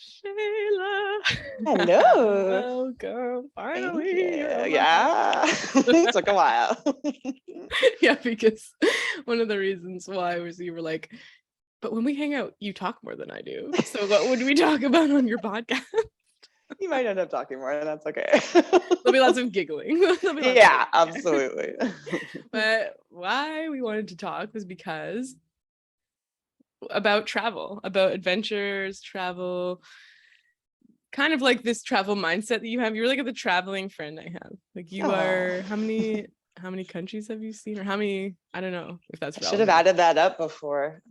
Shayla. Hello. Welcome. Thank Finally. you. You're on my Yeah. podcast. It took a while. Yeah, because one of the reasons why was you were like, but when we hang out, you talk more than I do. So what would we talk about on your podcast? You might end up talking more, and that's okay. There'll be lots of giggling. Yeah, absolutely. But why we wanted to talk was because about travel, about adventures, travel, kind of like this travel mindset that you have. You're like the traveling friend I have. Like you are, how many countries have you seen, or how many, I don't know if that's I should have relevant. added that up before.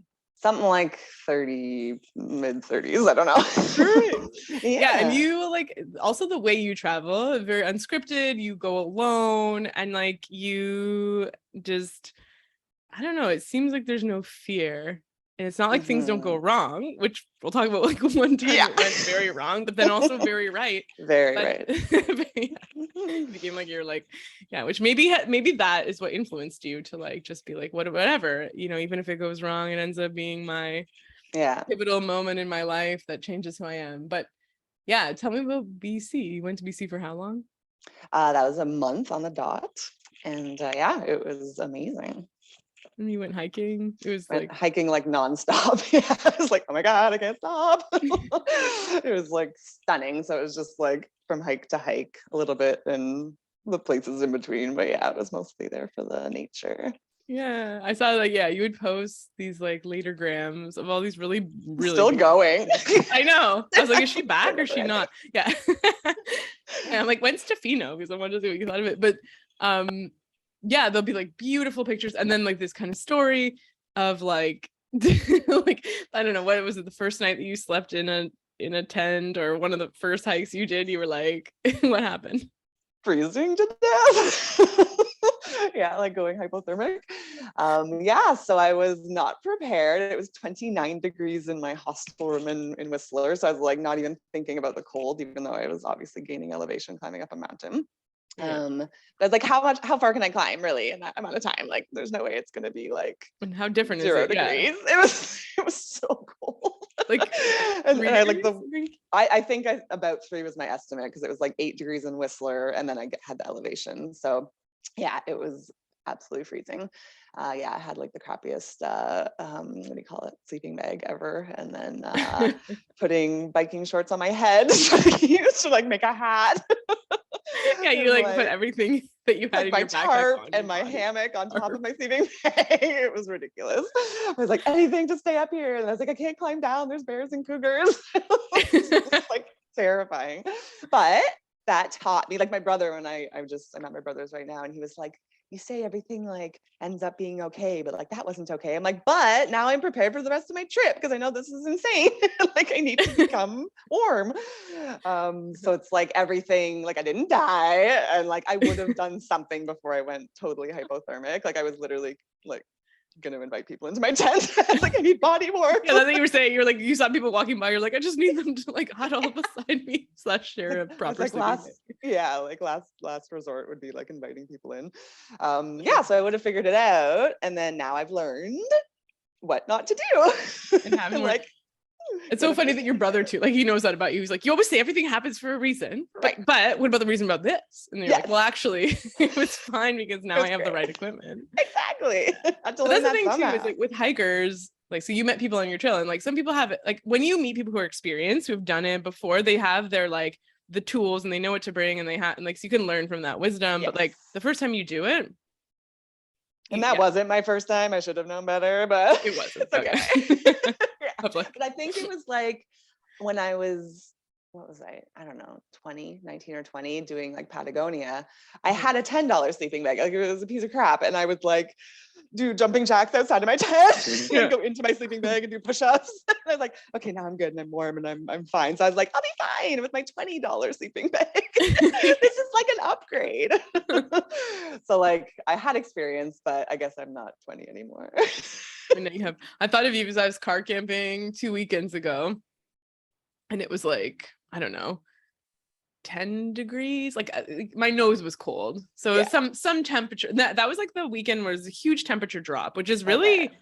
Something like 30, mid 30s. I don't know. Sure. Yeah, and Yeah. you like also the way you travel, very unscripted. You go alone, and like you just, I don't know, it seems like there's no fear. And it's not like things don't go wrong, which we'll talk about, like one time Yeah. it went very wrong, but then also very right. Very But right. it became like you're like, yeah, which maybe that is what influenced you to like just be like, whatever, you know, even if it goes wrong, it ends up being my pivotal moment in my life that changes who I am. But yeah, tell me about BC. You went to BC for how long? That was a month on the dot. And yeah, it was amazing. And you went hiking. It was Went like hiking like nonstop. Yeah, I was like, oh my God, I can't stop. It was like stunning. So it was just like from hike to hike a little bit and the places in between. But yeah, it was mostly there for the nature. yeah, I saw like, yeah, you would post these like later grams of all these really Still going. I know. I was like, is she back or is she not? Yeah. And I'm like, when's Tofino? Because I wanted to see what you thought of it. But yeah, there'll be like beautiful pictures and then like this kind of story of like like, I don't know, what was it, the first night that you slept in a tent, or one of the first hikes you did, you were like, what happened? Freezing to death. Yeah, like going hypothermic. Yeah, so I was not prepared. It was 29 degrees in my hostel room in Whistler. So I was like not even thinking about the cold, even though I was obviously gaining elevation climbing up a mountain. Yeah. But I was like, how far can I climb really in that amount of time? Like there's no way it's gonna be like, and how different 0 is it? degrees. Yeah. It was so cold. Like and I like I think about 3 was my estimate, because it was like 8 degrees in Whistler and then I had the elevation. So yeah, it was absolutely freezing. Yeah, I had like the crappiest what do you call it, sleeping bag ever, and then putting biking shorts on my head to like make a hat. Yeah, you like put everything that you had like in my your backpack tarp on and my body. hammock on top of my sleeping bag. It was ridiculous. I was like, anything to stay up here. And I was like, I can't climb down. There's bears and cougars. It's like terrifying. But that taught me, like my brother, when I'm at my brother's right now, and he was like, you say everything like ends up being okay, but like that wasn't okay. I'm like, but now I'm prepared for the rest of my trip because I know this is insane. Like I need to become warm. So it's like everything, like I didn't die, and like I would have done something before I went totally hypothermic. Like I was literally like gonna invite people into my tent. Like I need body warmth. Yeah, that's what you were saying. You're like, you saw people walking by, you're like, I just need them to like huddle beside me / share a proper like last resort would be like inviting people in. Yeah, so I would have figured it out, and then now I've learned what not to do. And having like it's so funny that your brother too, like he knows that about you. He's like, you always say everything happens for a reason, but right. But what about the reason about this? And you're like, well, actually, it was fine because now I have the right equipment. Exactly. But that's the thing too, is like with hikers, like, so you met people on your trail, and like some people have it, like when you meet people who are experienced, who have done it before, they have their like the tools and they know what to bring, and they have, and like so you can learn from that wisdom. Yes. But like the first time you do it, and that wasn't my first time. I should have known better, but it wasn't. It's okay. Yeah. But I think it was like when I was, what was I don't know, 19 or 20, doing like Patagonia. I had a $10 sleeping bag. Like it was a piece of crap. And I would like do jumping jacks outside of my tent and go into my sleeping bag and do push-ups. And I was like, okay, now I'm good and I'm warm and I'm fine. So I was like, I'll be fine with my $20 sleeping bag. This is like an upgrade. So like I had experience, but I guess I'm not 20 anymore. And then you have, I thought of you because I was car camping 2 weekends ago, and it was like, I don't know, 10 degrees. Like my nose was cold. So some temperature. That was like the weekend where there's a huge temperature drop, which is really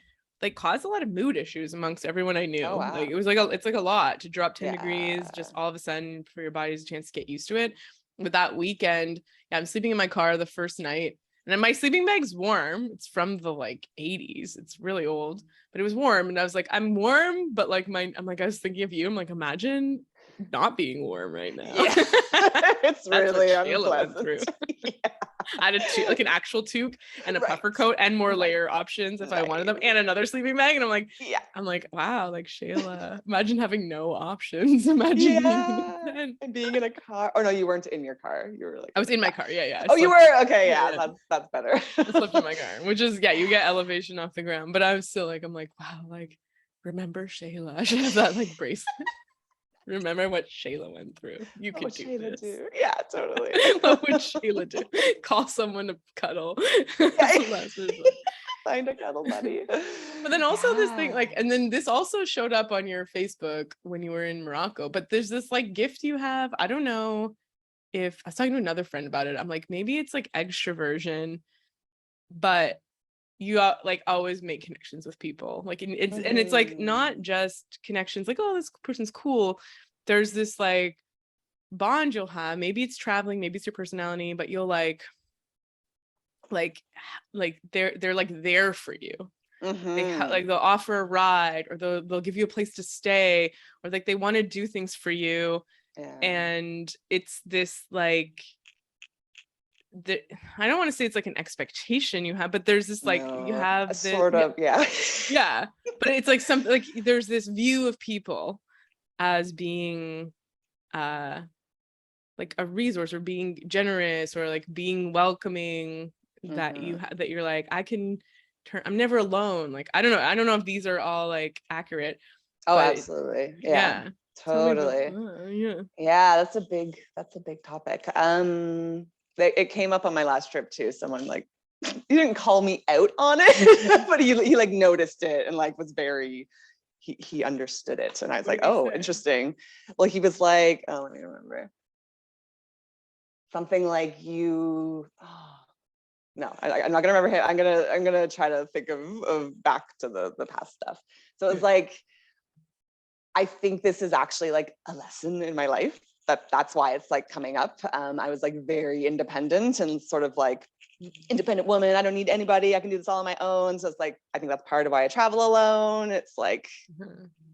like caused a lot of mood issues amongst everyone I knew. Oh, wow. Like it was like it's like a lot to drop 10 degrees Yeah. just all of a sudden for your body's chance to get used to it. But that weekend, yeah, I'm sleeping in my car the first night, and then my sleeping bag's warm. It's from the like 80s. It's really old, but it was warm. And I was like, I'm warm, but like I'm like, I was thinking of you. I'm like, imagine not being warm right now. Yeah. It's That's really what Shayla went unpleasant. through. Yeah. I had like an actual toque and a Right. puffer coat and more Right. layer options if I wanted them, Nice. and another sleeping bag. And Yeah. I'm like, wow, like Shayla, imagine having no options. Imagine being And being in a car. Oh no, you weren't in your car. You were like I was in my car. Yeah. Oh, you slept- were? Okay, yeah, yeah. That's better. I slept in my car, which is, yeah, you get elevation off the ground. But I'm still like, I'm like, wow, like, remember Shayla? I should have that like bracelet. Remember what Shayla went through. You What could would do Shayla this. do? Yeah, totally. What would Shayla do? Call someone to cuddle. Yeah. That's what it's like. Find a cuddle buddy. But then also this thing, like, and then this also showed up on your Facebook when you were in Morocco, but there's this like gift you have. I don't know if I was talking to another friend about it. I'm like, maybe it's like extroversion, but you like always make connections with people. Like, and it's like not just connections like, oh, this person's cool. There's this like bond you'll have. Maybe it's traveling, maybe it's your personality, but you'll like they're like there for you. Like they'll offer a ride, or they'll give you a place to stay, or like they want to do things for you. Yeah. And it's this like I don't want to say it's like an expectation you have, but there's this like you have this sort of, yeah. Yeah, but it's like something like there's this view of people as being like a resource, or being generous, or like being welcoming, that that you're like, I can turn, I'm never alone. Like I don't know if these are all like accurate. Oh, but absolutely. Yeah. Totally. Yeah, that's a big topic. It came up on my last trip too. Someone like, he didn't call me out on it, but he like noticed it and like was very, he understood it. And I was like, oh, interesting. Well, he was like, oh, let me remember. Something like you, no, I'm not gonna remember him. I'm gonna try to think of back to the past stuff. So it's like, I think this is actually like a lesson in my life. That's why it's like coming up. I was like very independent and sort of like independent woman. I don't need anybody. I can do this all on my own. So it's like, I think that's part of why I travel alone. It's like,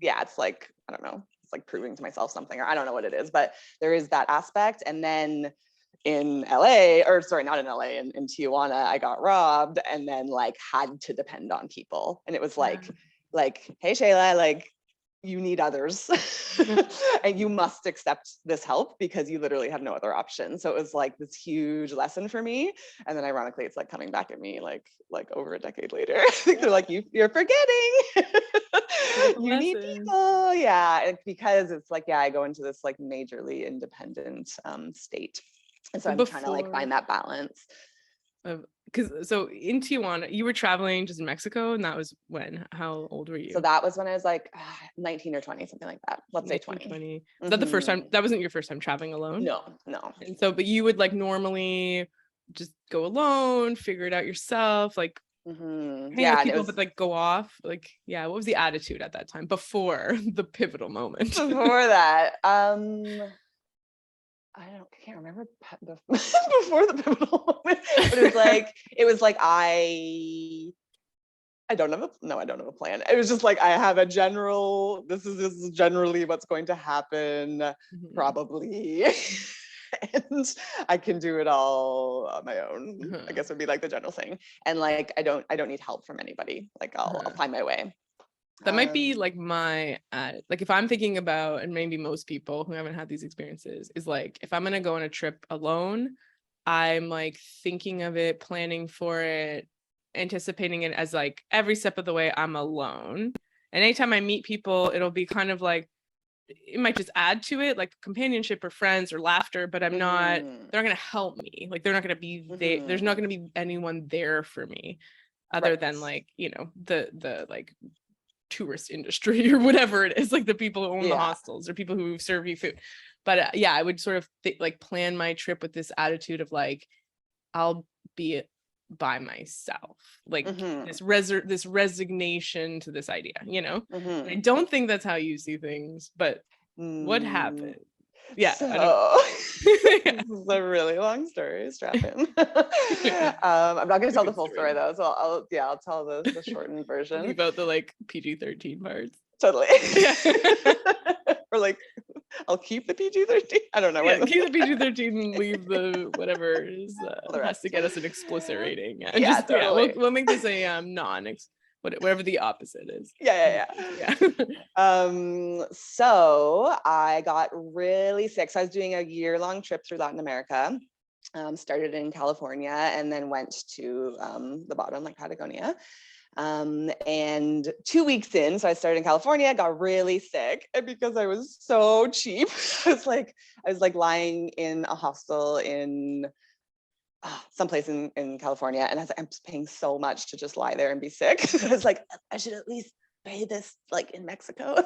yeah, it's like, I don't know. It's like proving to myself something, or I don't know what it is, but there is that aspect. And then in LA, or sorry, not in LA, in Tijuana, I got robbed and then like had to depend on people. And it was like, hey, Shayla, like, you need others and you must accept this help because you literally have no other option. So it was like this huge lesson for me. And then ironically, it's like coming back at me like over a decade later. I think they're like, you're forgetting. You need people. Yeah. And because it's like, yeah, I go into this like majorly independent state. And so I'm trying to like find that balance. Because so in Tijuana, you were traveling just in Mexico, and that was when? How old were you? So that was when I was like 19 or 20, something like that. Let's say 20. Is that the first time? That wasn't your first time traveling alone? No. And so, but you would like normally just go alone, figure it out yourself, like hang with people, but like go off. Like, yeah, what was the attitude at that time before the pivotal moment? Before that, I can't remember before the pivotal moment, but it was like I don't have a plan. It was just like, I have a general, this is generally what's going to happen, probably. And I can do it all on my own, I guess would be like the general thing. And like, I don't need help from anybody. Like I'll find my way. That might be like my like if I'm thinking about, and maybe most people who haven't had these experiences, is like, if I'm gonna go on a trip alone, I'm like thinking of it, planning for it, anticipating it as like every step of the way I'm alone. And anytime I meet people, it'll be kind of like, it might just add to it, like companionship or friends or laughter, but they're not gonna help me. Like they're not gonna be there. There's not gonna be anyone there for me other than like, you know, the like tourist industry or whatever it is, like the people who own the hostels or people who serve you food. But yeah, I would sort of like plan my trip with this attitude of like, I'll be by myself, like Mhm. this resignation to this idea, And I Mhm. don't think that's how you see things, but what Mm. happened? Yeah, I don't. So Yeah. this is a really long story. Strap in. I'm not going to It's a tell the good full story story. though, so I'll tell the shortened version. Leave out the like PG-13 parts. Totally. Yeah. Or like, I'll keep the PG-13. I don't know. Yeah, keep the PG-13 and leave the whatever is The has rest. to get us an explicit rating. Yeah, Yeah, just totally. we'll make this a whatever the opposite is. Yeah. So I got really sick. So I was doing a year-long trip through Latin America. Started in California and then went to the bottom, like Patagonia. And 2 weeks in, so I started in California, got really sick, and because I was so cheap, I was like lying in a hostel in someplace in California, and I was like, I'm just paying so much to just lie there and be sick. I was like, I should at least pay this like in Mexico.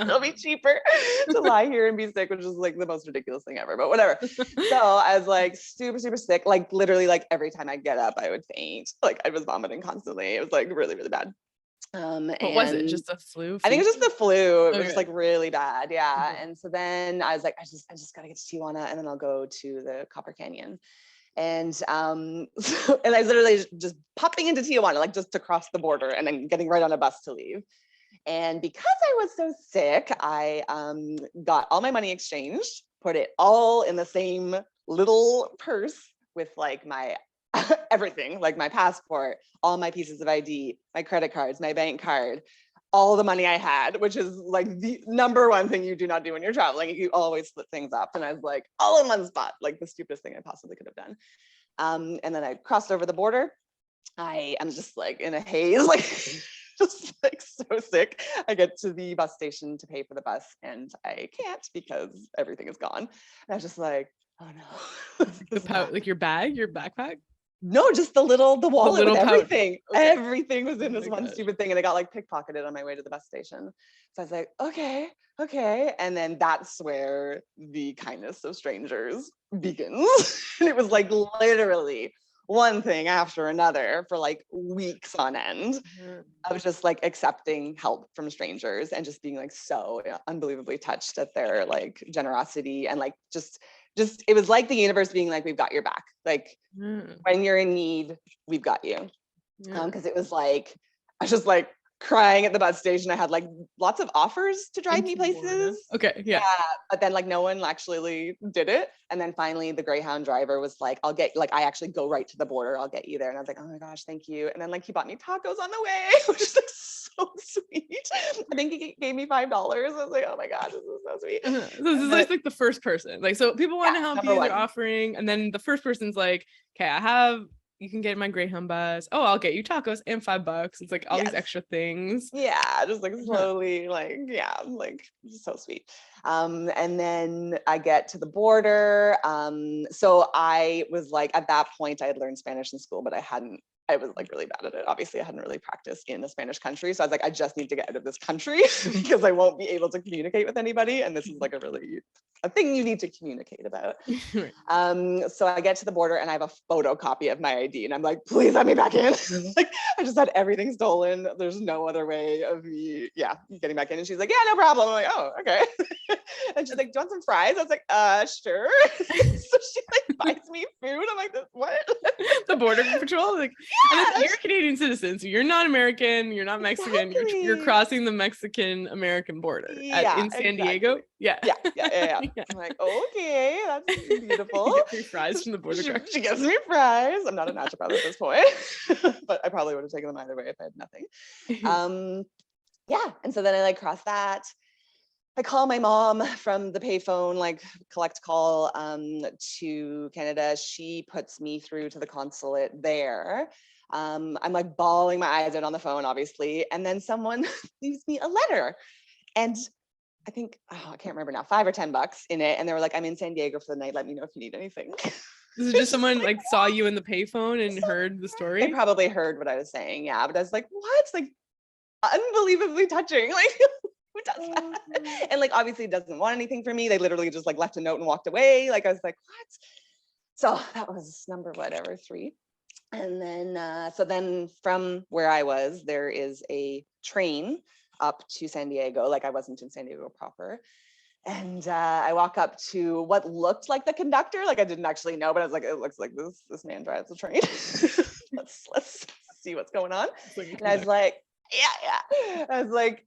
It'll be cheaper to lie here and be sick, which is like the most ridiculous thing ever, but whatever. So I was like super, super sick. Like literally like every time I get up, I would faint. Like I was vomiting constantly. It was like really, really bad. What was it? Just a flu? I think it was just the flu. It was Okay. like really bad. Yeah. Mhm. And so then I was like, I just gotta get to Tijuana and then I'll go to the Copper Canyon. And and I was literally just popping into Tijuana, like just to cross the border and then getting right on a bus to leave. And because I was so sick, I got all my money exchanged, put it all in the same little purse with like my everything, like my passport, all my pieces of ID, my credit cards, my bank card, all the money I had, which is like the number one thing you do not do when you're traveling. You always split things up. And I was like, all in one spot, like the stupidest thing I possibly could have done. And then I crossed over the border. I am just like in a haze, like just like so sick. I get to the bus station to pay for the bus and I can't because everything is gone. And I was just like, oh no. Like your bag, your backpack? No, just the wallet little with pouch. everything. Okay. Everything was in Oh this my one gosh. stupid thing. And I got like pickpocketed on my way to the bus station. So I was like, okay. And then that's where the kindness of strangers begins. And it was like literally one thing after another for like weeks on end. I was just like accepting help from strangers and just being like so unbelievably touched at their like generosity and like just it was like the universe being like, we've got your back. Like when you're in need, we've got you. Because it was like, I was just like crying at the bus station. I had like lots of offers to drive me places. Okay, yeah. But then like no one actually did it. And then finally the Greyhound driver was like, I'll get, like, I actually go right to the border. I'll get you there. And I was like, oh my gosh, thank you. And then like he bought me tacos on the way, which is like so sweet. I think he gave me $5. I was like, oh my gosh, this is so sweet. So this is like the first person. Like, so people want to help you, they're offering, and then the first person's like, okay, you can get my Greyhound bus. Oh, I'll get you tacos and $5. It's like all these extra things. Yeah, just like slowly, like, yeah, like so sweet. And then I get to the border. So I was like, at that point, I had learned Spanish in school, but I was like really bad at it. Obviously, I hadn't really practiced in a Spanish country. So I was like, I just need to get out of this country because I won't be able to communicate with anybody. And this is like a thing you need to communicate about. So I get to the border and I have a photocopy of my ID and I'm like, please let me back in. Like, I just had everything stolen. There's no other way of me, getting back in. And she's like, yeah, no problem. I'm like, oh, okay. And she's like, do you want some fries? I was like, sure. So she like buys me food. I'm like, what? The border patrol, like, and you're a Canadian citizen, so you're not American, you're not Mexican, you're crossing the Mexican-American border in San Diego. Yeah. I'm like, okay, that's beautiful. You get free fries from the border guard. She gives me fries. I'm not a naturopath at this point, but I probably would have taken them either way if I had nothing. And so then I like cross that. I call my mom from the payphone, like collect call to Canada. She puts me through to the consulate there. I'm like bawling my eyes out on the phone, obviously. And then someone leaves me a letter. And I think, I can't remember now, $5 or $10 in it. And they were like, I'm in San Diego for the night. Let me know if you need anything. This is just someone like saw you in the payphone and heard the story. They probably heard what I was saying. Yeah. But I was like, what? Like unbelievably touching. Like, who does that? And like, obviously doesn't want anything from me. They literally just like left a note and walked away. Like, I was like, what? So that was number 3. And then, so then from where I was, there is a train up to San Diego. Like I wasn't in San Diego proper. And I walk up to what looked like the conductor. Like I didn't actually know, but I was like, it looks like this man drives a train. let's see what's going on. And I was like, yeah. I was like,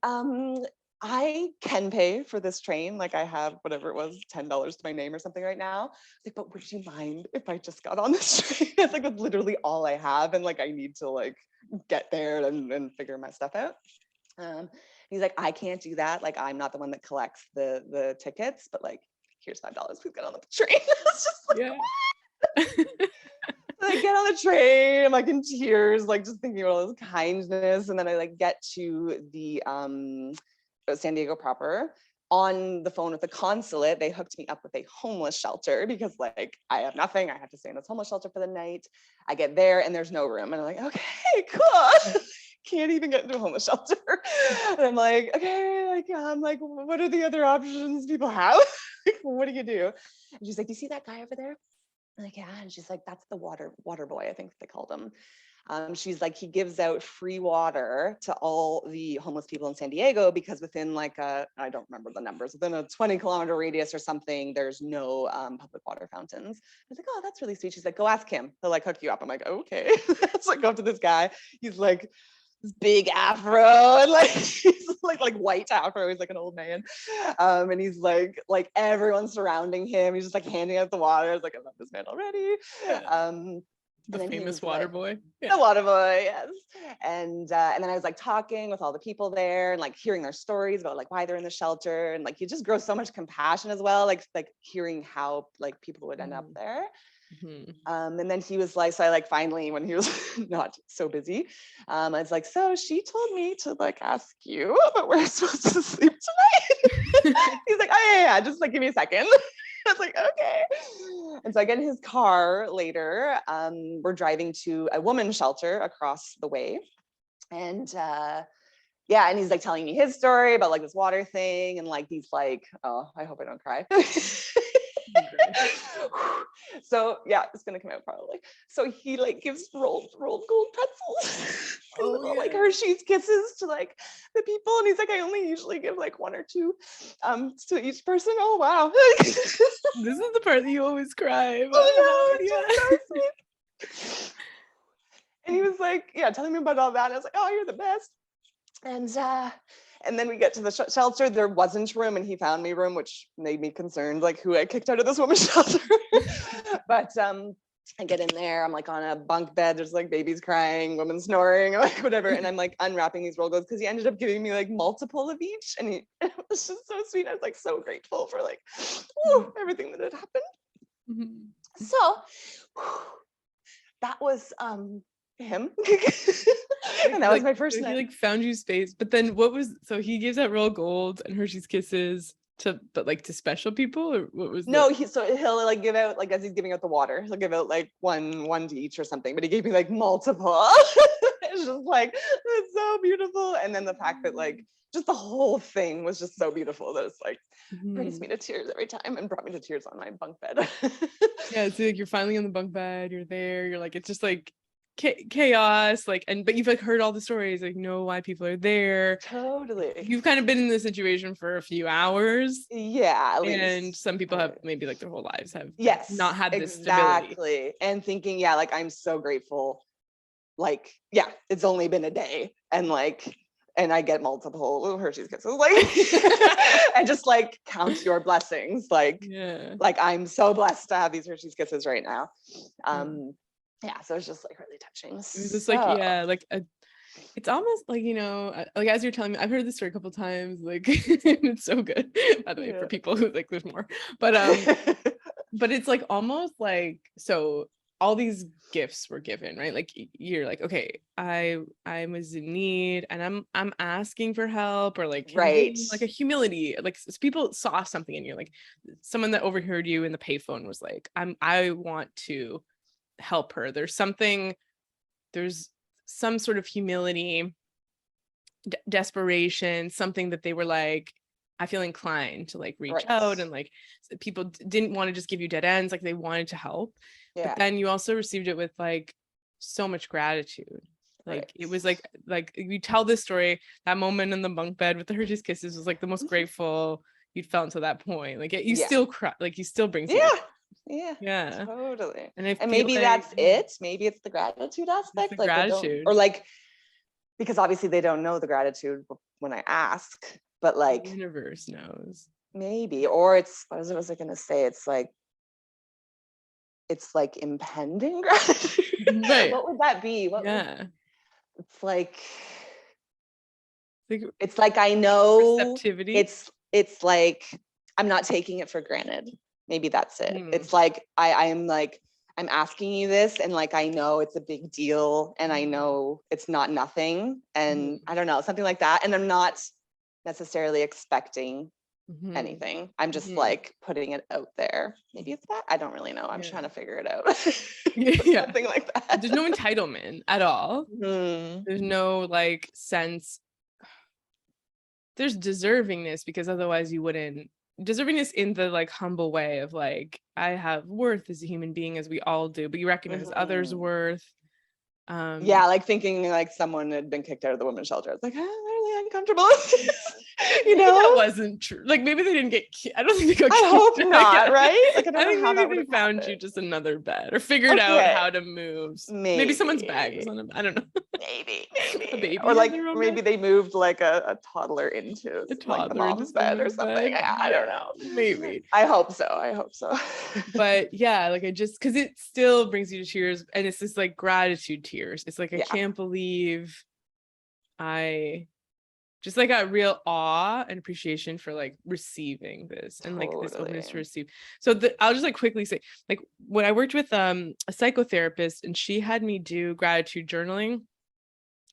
I can pay for this train. Like I have whatever it was, $10 to my name or something right now. Like, but would you mind if I just got on this train? It's like that's literally all I have, and like I need to like get there and figure my stuff out. He's like, I can't do that. Like, I'm not the one that collects the tickets, but like, here's $5. Please get on the train. It's just like, yeah. I get on the train. I'm like in tears, like just thinking about all this kindness. And then I like get to the San Diego proper. On the phone with the consulate, they hooked me up with a homeless shelter because like I have nothing. I have to stay in this homeless shelter for the night. I get there and there's no room. And I'm like, okay, cool. Can't even get into a homeless shelter. And I'm like, okay, like I'm like, what are the other options people have? Like, what do you do? And she's like, do you see that guy over there? I'm like, yeah. And she's like, that's the water boy, I think they called him. She's like, he gives out free water to all the homeless people in San Diego because within like I don't remember the numbers, within a 20-kilometer radius or something, there's no public water fountains. I was like, oh, that's really sweet. She's like, go ask him. He'll like hook you up. I'm like, okay. So I go up to this guy. He's like, this big afro and like he's like white afro. He's like an old man, and he's like everyone's surrounding him. He's just like handing out the water. I was like, I love this man already. The famous water boy. Yeah. The water boy, yes. And then I was like talking with all the people there and like hearing their stories about like why they're in the shelter, and like you just grow so much compassion as well, like hearing how like people would end up there. Mm-hmm. And then he was like, so I like finally, when he was not so busy, I was like, so she told me to like ask you, but we're supposed to sleep tonight. He's like, oh yeah, just like give me a second. I was like, okay. And so I get in his car later. We're driving to a woman's shelter across the way. And yeah, and he's like telling me his story about like this water thing. And like, he's like, oh, I hope I don't cry. So yeah, it's gonna come out probably. So he like gives rolled gold pretzels, like Hershey's Kisses to like the people, and he's like, I only usually give like 1 or 2 to each person. Oh wow. This is the part that you always cry. Oh no, it's so sweet. And he was like, yeah, telling me about all that. And I was like, oh, you're the best. And then we get to the shelter. There wasn't room, and he found me room, which made me concerned, like who I kicked out of this woman's shelter. But I get in there. I'm like on a bunk bed. There's like babies crying, women snoring, like whatever. And I'm like unwrapping these roll goals because he ended up giving me like multiple of each, and it was just so sweet. I was like so grateful for like everything that had happened. Mm-hmm. So that was him. And that was my first night. He like found you space, but then so he gives out roll gold and Hershey's Kisses to special people, or what was no he'll like give out, like as he's giving out the water, he'll give out like one to each or something, but he gave me like multiple. It's just like, it's so beautiful. And then the fact that like just the whole thing was just so beautiful that it's like brings me to tears every time, and brought me to tears on my bunk bed. Yeah, so like you're finally on the bunk bed, you're there, you're like, it's just like chaos, like, but you've like heard all the stories, like know why people are there. Totally. You've kind of been in this situation for a few hours. Yeah, and some people have maybe like their whole lives have not had this stability. Exactly. And thinking, yeah, like I'm so grateful. Like, yeah, it's only been a day, and like, and I get multiple Hershey's Kisses, like, and just like count your blessings, like, like I'm so blessed to have these Hershey's Kisses right now. Yeah, so it's just like really touching. It was just like, yeah, like it's almost like, you know, like as you're telling me, I've heard this story a couple times, like it's so good, by the way, for people who like there's more, but but it's like almost like, so all these gifts were given, right? Like you're like, okay, I was in need and I'm asking for help, or like, right, like a humility, like people saw something in you, like someone that overheard you in the payphone was like, I want to help her. There's some sort of humility, desperation, something that they were like, I feel inclined to like reach out, and like people didn't want to just give you dead ends, like they wanted to help. But then you also received it with like so much gratitude. Like Right. it was like you tell this story, that moment in the bunk bed with the Hershey's Kisses was like the most grateful you'd felt until that point. Like you still cry, like you still brings you to, yeah. Totally. And I And feel maybe like that's it. Maybe it's the gratitude it's the aspect. Like they don't, gratitude. or like, because obviously they don't know the gratitude when I ask, but The like universe knows. maybe, or it's, what was I going to say? It's like impending gratitude. Right. What would that be? It's like I know receptivity. it's like I'm not taking it for granted. Maybe that's it. It's like I'm like, I'm asking you this, and like I know it's a big deal, and I know it's not nothing, and I don't know, something like that. And I'm not necessarily expecting anything. I'm just like putting it out there. Maybe it's that. I don't really know. I'm trying to figure it out. Something like that. There's no entitlement at all. There's no like sense. There's deservingness, because otherwise you wouldn't. Deservingness in the like humble way of like, I have worth as a human being, as we all do, but you recognize others' worth. Like thinking like someone had been kicked out of the women's shelter. It's like, I'm really uncomfortable. You know, that wasn't true. Like maybe they didn't get. I don't think they got. I hope not. Right? Like I think maybe they found you just another bed, or figured out how to move. Maybe someone's bag was on them. I don't know. Maybe. A baby, or like maybe they moved like a toddler into like the mom's bed or something. I don't know. Maybe. I hope so. But yeah, like I just, because it still brings you to tears, and it's this like gratitude tears. It's like I can't believe I just like got real awe and appreciation for like receiving this and like this openness to receive. So I'll just like quickly say, like when I worked with a psychotherapist, and she had me do gratitude journaling,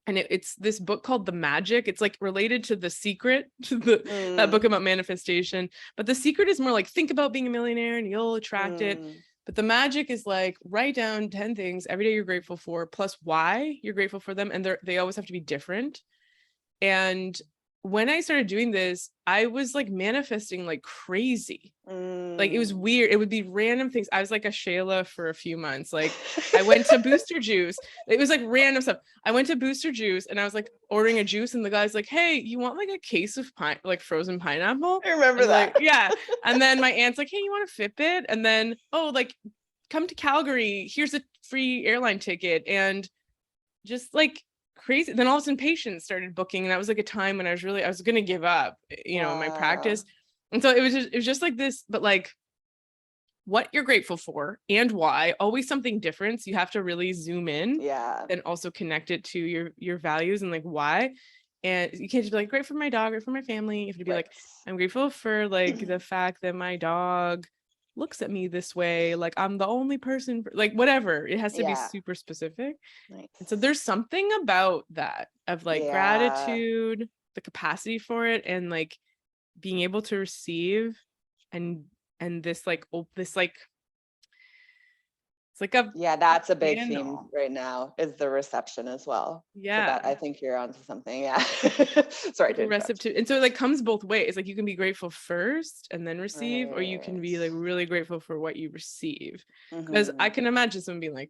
and it's this book called The Magic. It's like related to The Secret, that book about manifestation, but The Secret is more like, think about being a millionaire and you'll attract it. But The Magic is like, write down 10 things every day you're grateful for, plus why you're grateful for them, and they always have to be different. And when I started doing this, I was like manifesting like crazy. Like it was weird. It would be random things. I was like a Shayla for a few months. Like I went to Booster Juice. It was like random stuff. I went to Booster Juice, and I was like ordering a juice, and the guy's like, "Hey, you want like a case of frozen pineapple?" I remember that. Like, yeah. And then my aunt's like, "Hey, you want a Fitbit?" And then, "Oh, like come to Calgary. Here's a free airline ticket." And just like crazy. Then all of a sudden patients started booking, and that was like a time when I was going to give up, my practice. And so it was just like this, but like what you're grateful for and why, always something different. So you have to really zoom in and also connect it to your values and like why. And you can't just be like, grateful for my dog or for my family. You have to be like, I'm grateful for like the fact that my dog looks at me this way, like I'm the only person, like whatever. It has to be super specific. And so there's something about that of like gratitude, the capacity for it, and like being able to receive, and this like it's like that's a big theme right now, is the reception as well. So that, I think you're onto something. Sorry to receptive. And so it like comes both ways. Like you can be grateful first and then receive, or you can be like really grateful for what you receive. Because I can imagine someone being like,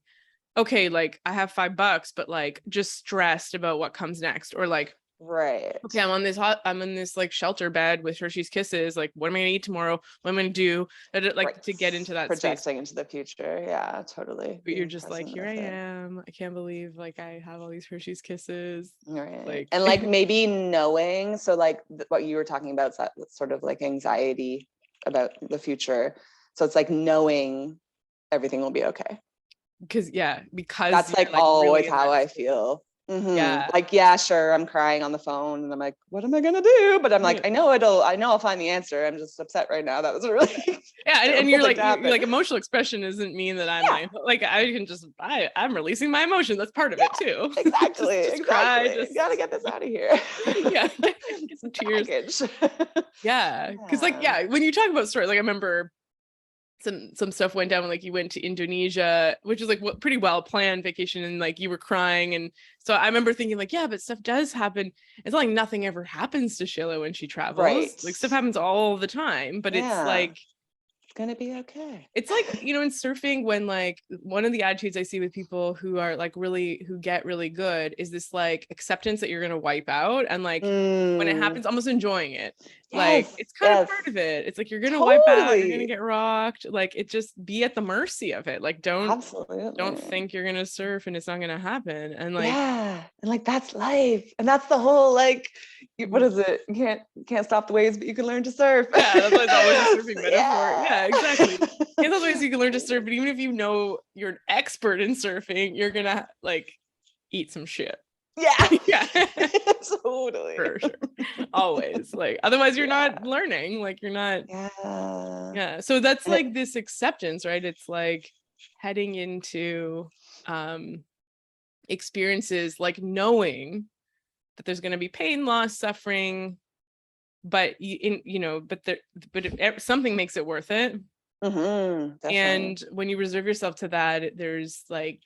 okay, like I have $5, but like just stressed about what comes next, or like, okay, I'm in this like shelter bed with Hershey's Kisses, like what am I gonna eat tomorrow, what am I gonna do, like to get into that projecting space into the future. Totally. But you're just like, here I am, I can't believe like I have all these Hershey's Kisses, like, and like maybe knowing, so like what you were talking about, that sort of like anxiety about the future, so it's like knowing everything will be okay, because that's like always really how I feel. Like, sure, I'm crying on the phone and I'm like, what am I gonna do? But I'm like, I know I'll find the answer. I'm just upset right now. That was a really and you're like emotional expression doesn't mean that I'm like I can just I'm releasing my emotion. That's part of it too. Exactly. just cry. Just gotta get this out of here. Get some tears. Because like when you talk about story, like I remember some stuff went down when like you went to Indonesia, which is like pretty well planned vacation, and like you were crying, and so I remember thinking like, but stuff does happen. It's not like nothing ever happens to Shayla when she travels. Like stuff happens all the time, but it's like gonna be okay. It's like, you know, in surfing, when like one of the attitudes I see with people who are like who get really good is this like acceptance that you're going to wipe out. And like when it happens, almost enjoying it. Like Yes, it's kind of yes. part of it. It's like, you're going to wipe out, you're going to Totally. get rocked. Like it just be at the mercy of it. Like don't Absolutely. think you're going to surf and it's not going to happen. And like, Yeah. And like that's life. And that's the whole like, what is it? You can't stop the waves, but you can learn to surf. yeah, that's why it's always a surfing metaphor. Yeah. Yeah, exactly. In those ways you can learn to surf, but even if you know you're an expert in surfing, you're gonna like eat some shit. Yeah. Yeah. Totally. For sure. Always. Like otherwise you're not learning. Like you're not. Yeah. So that's And like this acceptance, right? It's like heading into experiences, like knowing that there's going to be pain, loss, suffering, but something makes it worth it. definitely. And when you reserve yourself to that, there's like,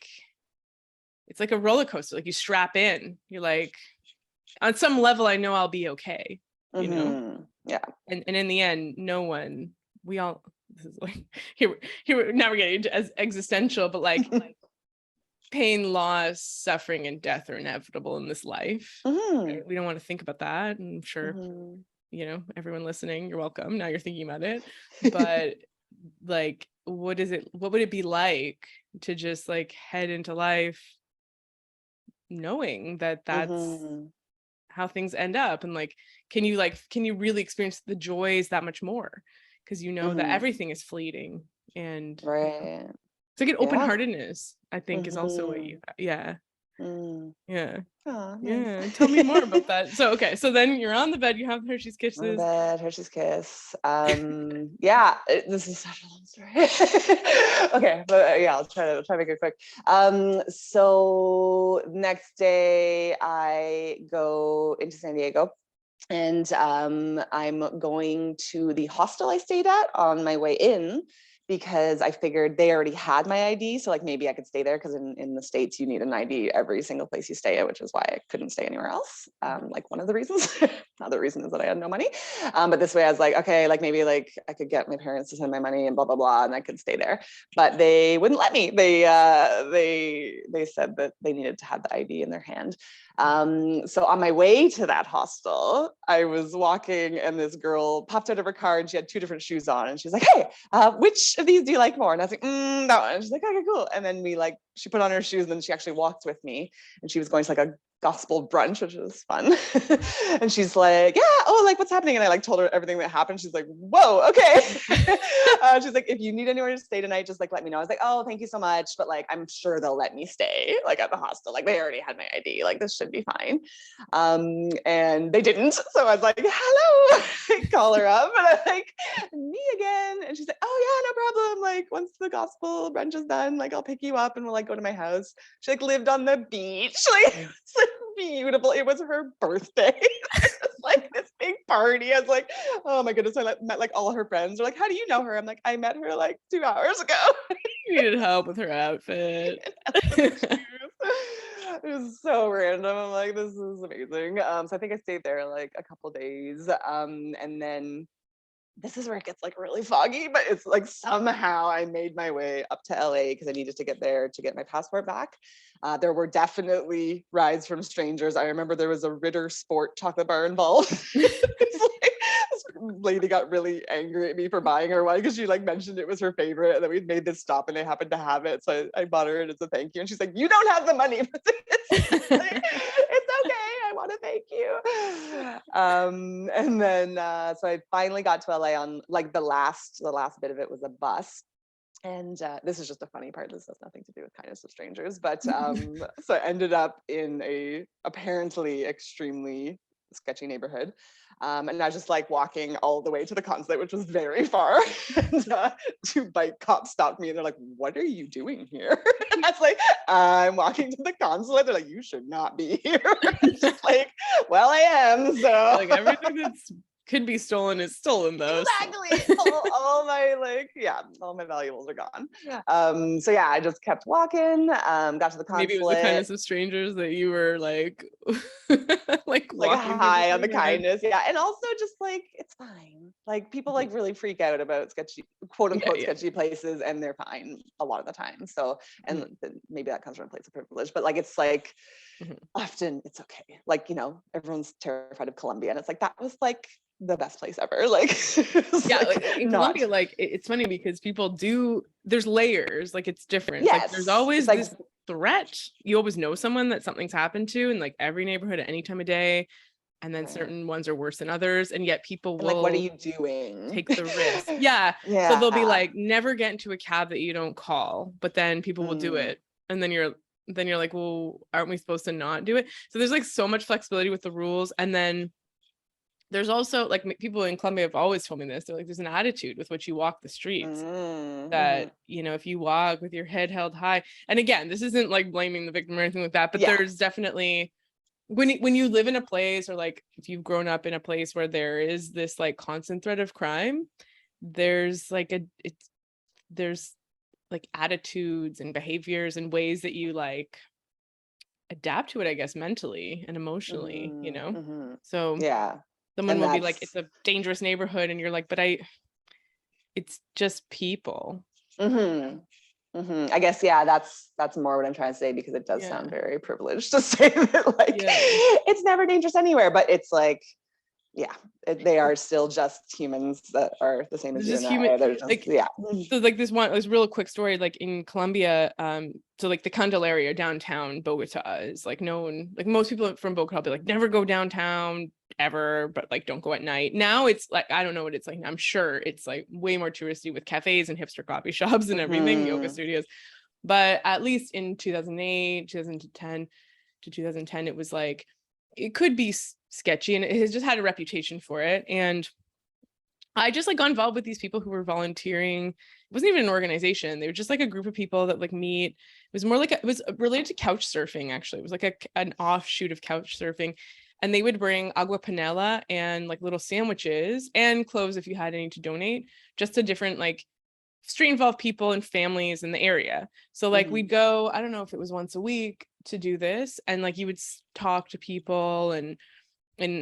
it's like a roller coaster. Like you strap in, you're like, on some level, I know I'll be okay, you know? Yeah. And in the end, no one, we all, this is like, here, now we're getting into as existential, but like pain, loss, suffering, and death are inevitable in this life. Right? We don't want to think about that. And I'm sure, you know, everyone listening, you're welcome. Now you're thinking about it. But like, what would it be like to just like head into life knowing that that's how things end up? And like, can you really experience the joys that much more? Because you know that everything is fleeting. And right. it's like an open-heartedness, I think, is also what you, yeah. Oh, Yeah. nice. Tell me more about that. So okay, so then you're on the bed, you have Hershey's On the Kisses. bed, Hershey's Kiss. Yeah, this is such a long story. Okay, but yeah, I'll try to make it quick. So next day I go into San Diego, and I'm going to the hostel I stayed at on my way in, because I figured they already had my ID. So like maybe I could stay there, because in the States, you need an ID every single place you stay at, which is why I couldn't stay anywhere else. Like one of the reasons. Another reason is that I had no money. But this way I was like, okay, like maybe like I could get my parents to send my money and blah, blah, blah, and I could stay there. But they wouldn't let me. They said that they needed to have the ID in their hand. So on my way to that hostel, I was walking and this girl popped out of her car and she had two different shoes on. And she's like, hey, which of these do you like more? And I was like, that one. And she's like, okay, cool. And then she put on her shoes and then she actually walked with me, and she was going to like a gospel brunch, which was fun. And she's like, yeah, oh, like what's happening? And I like told her everything that happened. She's like, whoa, okay. She's like, if you need anywhere to stay tonight, just like let me know. I was like, oh, thank you so much, but like I'm sure they'll let me stay like at the hostel. Like they already had my ID, like this should be fine. And they didn't. So I was like, hello. I call her up and I'm like, me again. And she's like, oh yeah, no problem. Like once the gospel brunch is done, like I'll pick you up and we'll like go to my house. She like lived on the beach. Like it was like beautiful. It was her birthday. It was like this big party. I was like, oh my goodness. I met like all her friends. They're like, how do you know her? I'm like, I met her like 2 hours ago. You needed help with her outfit. It was so random. I'm like, this is amazing. So I think I stayed there like a couple days. And then this is where it gets like really foggy, but it's like somehow I made my way up to LA because I needed to get there to get my passport back. There were definitely rides from strangers. I remember there was a Ritter Sport chocolate bar involved. It's like, this lady got really angry at me for buying her one because she like mentioned it was her favorite, and then we'd made this stop and they happened to have it. So I bought her it as a thank you. And she's like, you don't have the money for this. It's okay. I want to thank you. And then so I finally got to LA on like the last bit of it was a bus. And this is just a funny part. This has nothing to do with kindness of strangers, but so I ended up in a apparently extremely sketchy neighborhood. And I was just like walking all the way to the consulate, which was very far. And 2 bike cops stopped me and they're like, what are you doing here? And I was like, I'm walking to the consulate. They're like, you should not be here. Just like, well, I am. So like everything that's could be stolen is stolen though. Exactly. all my all my valuables are gone. So yeah, I just kept walking, got to the consulate. Maybe it was the kindness of strangers that you were like like high on the kindness. Yeah. And also just like, it's fine. Like people like really freak out about sketchy, quote unquote, sketchy places, and they're fine a lot of the time. So, and maybe that comes from a place of privilege, but like, it's like, often it's okay. Like, everyone's terrified of Colombia, and it's like, that was like the best place ever. Like, in Colombia, like it's funny because people there's layers, like it's different. Yes. Like there's always this threat. You always know someone that something's happened to in like every neighborhood at any time of day. And then certain ones are worse than others. And yet people will, like, what are you doing? Take the risk. Yeah. So they'll be like, never get into a cab that you don't call, but then people will do it. And then you're like, well, aren't we supposed to not do it? So there's like so much flexibility with the rules. And then there's also like people in Colombia have always told me this. They're like, there's an attitude with which you walk the streets that, if you walk with your head held high, and again, this isn't like blaming the victim or anything like that, but there's definitely, when you live in a place, or like if you've grown up in a place where there is this like constant threat of crime, there's like there's like attitudes and behaviors and ways that you like adapt to it, I guess, mentally and emotionally, So someone will be like, it's a dangerous neighborhood, and you're like, but it's just people. I guess, that's more what I'm trying to say, because it does sound very privileged to say that, like, it's never dangerous anywhere, but it's like, they are still just humans that are the same as you and I. They're just, So like this real quick story, like in Colombia, so like the Candelaria downtown Bogota is like known, like most people from Bogota will be like, never go downtown ever, but like don't go at night. Now it's like, I don't know what it's like. I'm sure it's like way more touristy with cafes and hipster coffee shops and everything, yoga studios. But at least in 2008, 2010 to 2010, it was like, it could be sketchy, and it has just had a reputation for it. And I just like got involved with these people who were volunteering. It wasn't even an organization. They were just like a group of people that like meet. It was more like it was related to couch surfing, actually. It was like an offshoot of couch surfing. And they would bring agua panela and like little sandwiches and clothes if you had any to donate, just to different like street involved people and families in the area. So like we'd go, I don't know if it was once a week to do this, and like you would talk to people and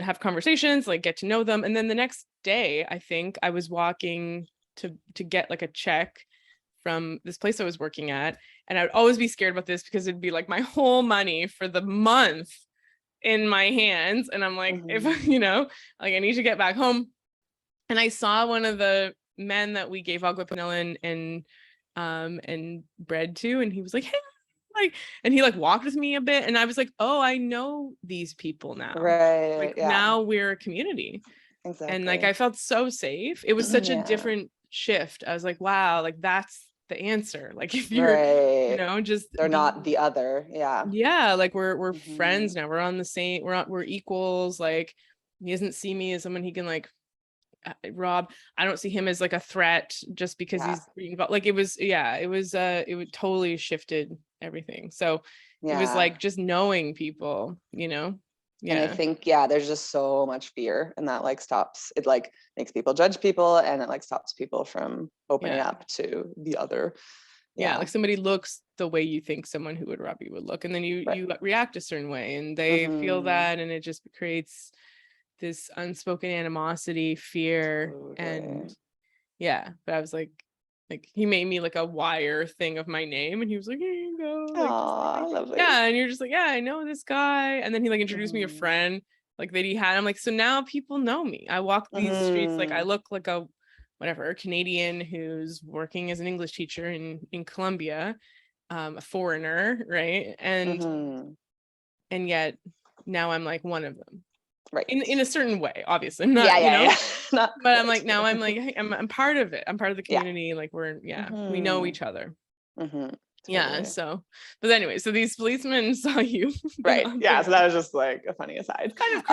have conversations, like get to know them. And then the next day, I think I was walking to get like a check from this place I was working at. And I would always be scared about this because it'd be like my whole money for the month in my hands. And I'm like, if, like I need to get back home. And I saw one of the men that we gave agua panela and bread to, and he was like, hey, and he like walked with me a bit, and I was like, oh, I know these people now. Right. Like now we're a community. Exactly. And like I felt so safe. It was such a different shift. I was like, wow, like that's the answer. Like if you're just they're not the other. Like we're friends now. We're on the same, we're equals. Like he doesn't see me as someone he can like rob. I don't see him as like a threat just because he's involved. Like it totally shifted everything. So it was like just knowing people, And I think there's just so much fear, and that like stops, it like makes people judge people, and it like stops people from opening up to the other. Like somebody looks the way you think someone who would rob you would look, and then you react a certain way, and they feel that, and it just creates this unspoken animosity, fear. And but I was like he made me like a wire thing of my name, and he was like, here you go. Lovely. And you're just like, I know this guy. And then he like introduced me a friend like that he had. I'm like, so now people know me. I walk these streets, like I look like a Canadian who's working as an English teacher in Colombia, a foreigner, right? And yet now I'm like one of them. Right. In a certain way, obviously. Not, Not but I'm like, now I'm like, I'm part of it. I'm part of the community. Like we're, we know each other. Totally. So, but anyway, so these policemen saw you. Right. Yeah. So that was just like a funny aside. Kind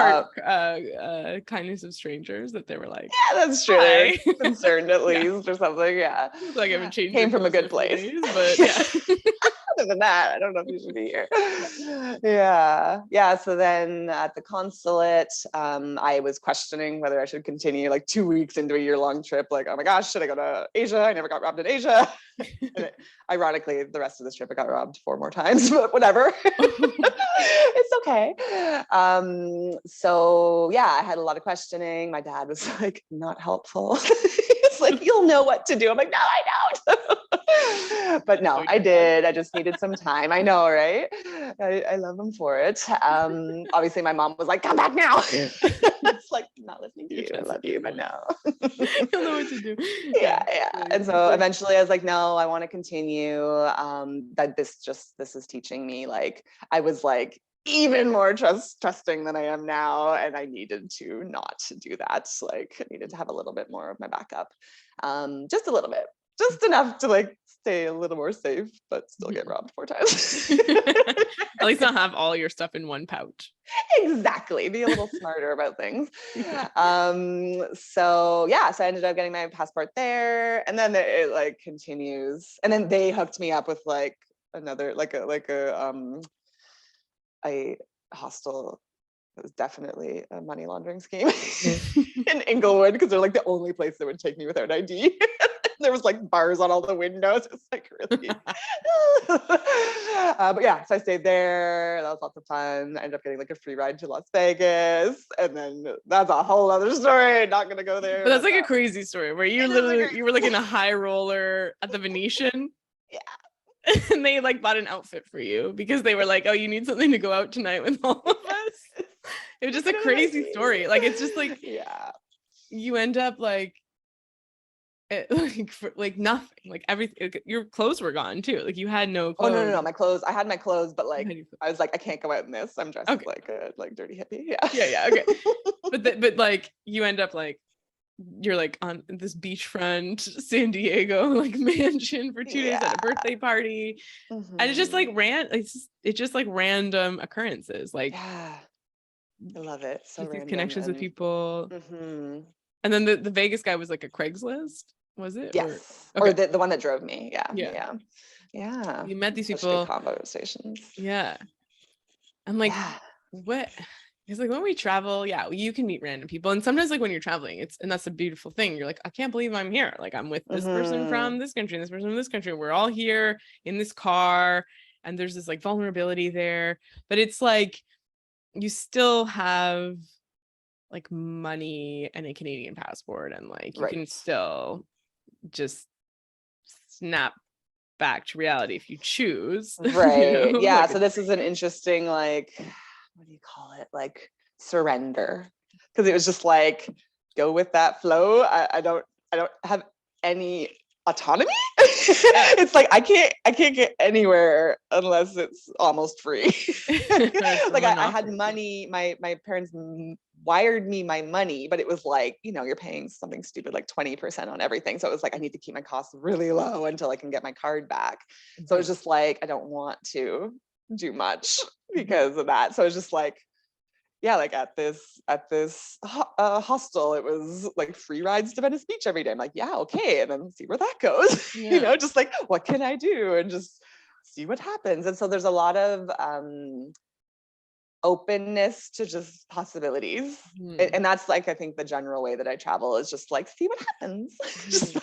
of kindness of strangers that they were like, yeah, that's true. They're concerned at least or something. Yeah. Like I haven't changed. Came from a good place. Days, but other than that, I don't know if you should be here. Yeah. So then at the consulate, I was questioning whether I should continue, like 2 weeks into a year-long trip. Like, oh my gosh, should I go to Asia? I never got robbed in Asia. And ironically, the rest of this trip, I got robbed 4 more times, but whatever. It's okay. So yeah, I had a lot of questioning. My dad was like, not helpful. It's like, you'll know what to do. I'm like, no, I don't. But no, I did. I just needed some time. I know, right? I love him for it. Obviously my mom was like, come back now. It's like, not listening to you. I love you, but no. You'll know what to do. Yeah. And so eventually I was like, no, I want to continue. That this is teaching me, like, I was like even more trusting than I am now. And I needed to not do that. Like, I needed to have a little bit more of my backup. Just a little bit, just enough to like stay a little more safe, but still get robbed 4 times. At least not have all your stuff in one pouch. Exactly. Be a little smarter about things. So I ended up getting my passport there, and then it like continues. And then they hooked me up with like another, a hostel. It was definitely a money laundering scheme in Inglewood, because they're like the only place that would take me without ID. There was like bars on all the windows. It's like really. But yeah, so I stayed there. That was lots of fun. I ended up getting like a free ride to Las Vegas, and then that's a whole other story. Not gonna go there. But that's like a crazy story where you literally you were like in a high roller at the Venetian. Yeah. And they like bought an outfit for you because they were like, oh, you need something to go out tonight with all of us. It was just a crazy story. Like, it's just like, you end up like, like nothing, like everything, your clothes were gone too. Like, you had no clothes. Oh no, my clothes. I had my clothes, but like I was like, I can't go out in this. I'm dressed like a dirty hippie. Yeah. Okay. But like you end up like, you're like on this beachfront San Diego like mansion for 2 days at a birthday party. And it's just like it's just like random occurrences. Like, I love it. So these connections with people. And then the Vegas guy was like a Craigslist, was it? Yes. Or the one that drove me. Yeah. You met these people. Conversations. Yeah. I'm like, what? It's like when we travel, you can meet random people. And sometimes like when you're traveling, and that's a beautiful thing. You're like, I can't believe I'm here. Like, I'm with this person from this country, and this person from this country. We're all here in this car, and there's this like vulnerability there. But it's like, you still have like money and a Canadian passport, and like you can still just snap back to reality if you choose. Right. You know? Yeah. Like, so this is an interesting, like, what do you call it? Like surrender. Because it was just like, go with that flow. I don't have any autonomy. It's like I can't get anywhere unless it's almost free. Like I had money. My parents wired me my money, but it was like, you're paying something stupid like 20% on everything. So it was like, I need to keep my costs really low until I can get my card back. So it was just like, I don't want to do much because of that. So it's just like, like at this hostel, it was like free rides to Venice Beach every day. I'm like, okay, and then see where that goes. Just like, what can I do, and just see what happens. And so there's a lot of openness to just possibilities, and that's like, I think the general way that I travel is just like, see what happens. Just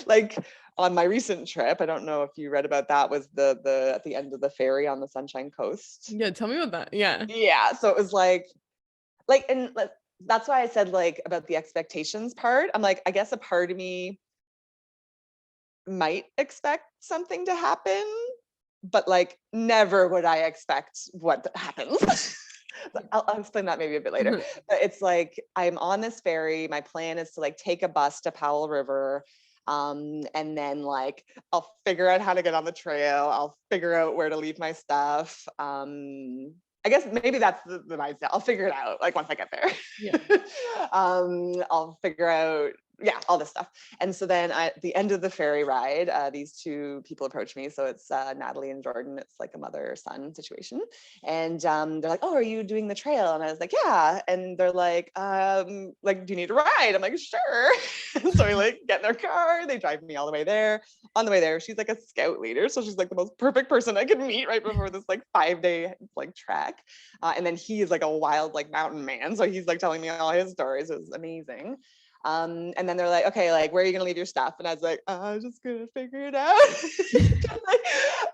like on my recent trip, I don't know if you read about that, was the at the end of the ferry on the Sunshine Coast. Yeah, tell me about that. Yeah, so it was like, and that's why I said like about the expectations part. I'm like, I guess a part of me might expect something to happen, but like never would I expect what happens. I'll explain that maybe a bit later. But it's like, I'm on this ferry. My plan is to like take a bus to Powell River. And then like, I'll figure out how to get on the trail. I'll figure out where to leave my stuff. I guess maybe that's the mindset. I'll figure it out like once I get there. I'll figure out yeah, all this stuff. And so then at the end of the ferry ride, these two people approach me. So it's Natalie and Jordan. It's like a mother-son situation. And they're like, oh, are you doing the trail? And I was like, yeah. And they're like, do you need a ride? I'm like, sure. And so we like get in their car. They drive me all the way there. On the way there, she's like a scout leader. So she's like the most perfect person I could meet right before this like 5-day like trek. And then he is like a wild like mountain man. So he's like telling me all his stories. It was amazing. And then they're like, okay, like, where are you gonna leave your stuff? And I was like, I'm just gonna figure it out. Like,